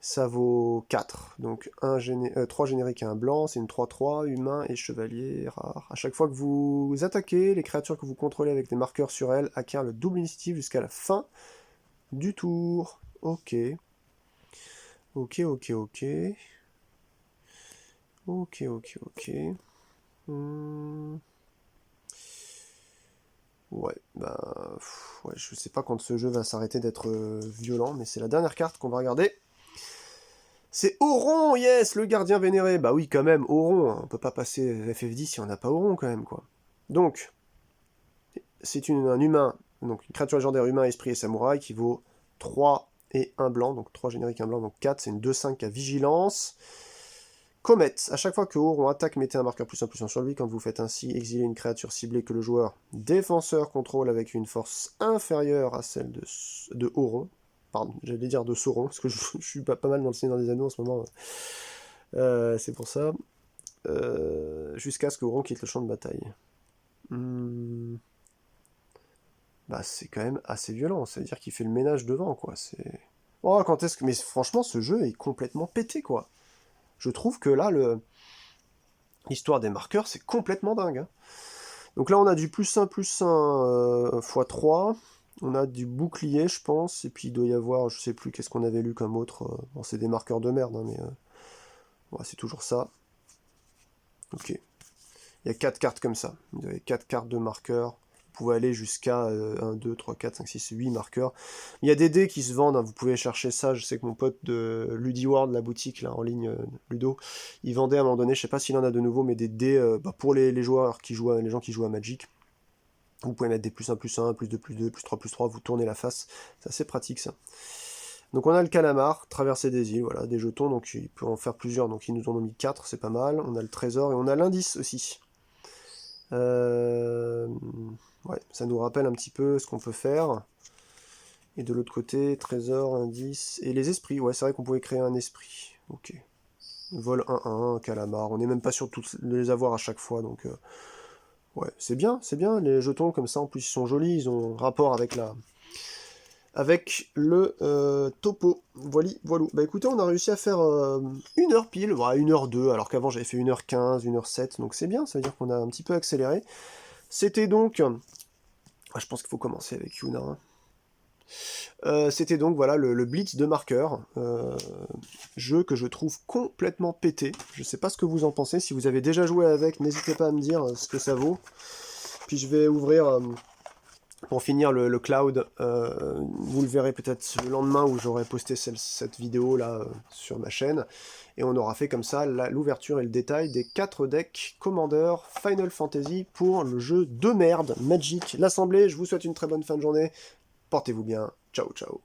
ça vaut 4. Donc 3 génériques et un blanc, c'est une 3-3, humain et chevalier rare. À chaque fois que vous attaquez, les créatures que vous contrôlez avec des marqueurs sur elles acquièrent le double initiative jusqu'à la fin du tour. Ok. Ok, ok, ok. Ok, ok, ok. Ouais, bah... ouais, je sais pas quand ce jeu va s'arrêter d'être violent, mais c'est la dernière carte qu'on va regarder. C'est Auron, yes, le gardien vénéré. Bah oui, quand même, Auron, hein, on peut pas passer FF10 si on n'a pas Auron, quand même, quoi. Donc, c'est un humain, donc une créature légendaire humain, esprit et samouraï, qui vaut 3 et 1 blanc, donc 3 génériques, 1 blanc, donc 4, c'est une 2-5 à vigilance. Comet, à chaque fois que Auron attaque, mettez un marqueur +1/+1 sur lui. Quand vous faites ainsi, exilez une créature ciblée que le joueur défenseur contrôle avec une force inférieure à celle de Auron. Pardon, j'allais dire de Sauron, parce que je suis pas mal dans le Seigneur des Anneaux en ce moment. C'est pour ça. Jusqu'à ce que Auron quitte le champ de bataille. Bah c'est quand même assez violent, c'est-à-dire qu'il fait le ménage devant, quoi. C'est... Oh, quand est-ce que... Mais franchement, ce jeu est complètement pété, quoi. Je trouve que là, l'histoire des marqueurs, c'est complètement dingue. Hein. Donc là, on a du +1/+1 x3. On a du bouclier, je pense. Et puis, il doit y avoir, je sais plus, qu'est-ce qu'on avait lu comme autre. Bon, c'est des marqueurs de merde, hein, mais... ouais, c'est toujours ça. Ok. Il y a 4 cartes comme ça. Vous avez 4 cartes de marqueurs. Vous pouvez aller jusqu'à 1, 2, 3, 4, 5, 6, 8 marqueurs. Il y a des dés qui se vendent, hein, vous pouvez chercher ça. Je sais que mon pote de LudiWorld, la boutique là, en ligne, Ludo, il vendait à un moment donné, je sais pas s'il en a de nouveau, mais des dés pour les joueurs qui jouent, les gens qui jouent à Magic. Vous pouvez mettre des +1/+1, +2/+2, +3/+3, vous tournez la face. C'est assez pratique ça. Donc on a le calamar, traverser des îles, voilà, des jetons, donc il peut en faire plusieurs, donc ils nous en ont mis 4, c'est pas mal. On a le trésor et on a l'indice aussi. Ouais, ça nous rappelle un petit peu ce qu'on peut faire. Et de l'autre côté, trésor, indice, et les esprits. Ouais, c'est vrai qu'on pouvait créer un esprit. Ok. Vol 1-1, calamar. On n'est même pas sûr de tous les avoir à chaque fois, donc... ouais, c'est bien, les jetons comme ça, en plus ils sont jolis, ils ont rapport avec avec le topo. Voilà. Bah écoutez, on a réussi à faire 1 heure pile, voilà, 1h02, alors qu'avant j'avais fait 1h15, 1h07, donc c'est bien, ça veut dire qu'on a un petit peu accéléré. C'était donc... ah, je pense qu'il faut commencer avec Yuna. Hein. C'était donc voilà le Blitz de marqueur, jeu que je trouve complètement pété. Je sais pas ce que vous en pensez, si vous avez déjà joué avec, n'hésitez pas à me dire ce que ça vaut. Puis je vais ouvrir, pour finir le cloud, vous le verrez peut-être le lendemain où j'aurai posté cette vidéo là sur ma chaîne, et on aura fait comme ça l'ouverture et le détail des 4 decks Commander Final Fantasy pour le jeu de merde Magic l'Assemblée. Je vous souhaite une très bonne fin de journée. Portez-vous bien. Ciao, ciao.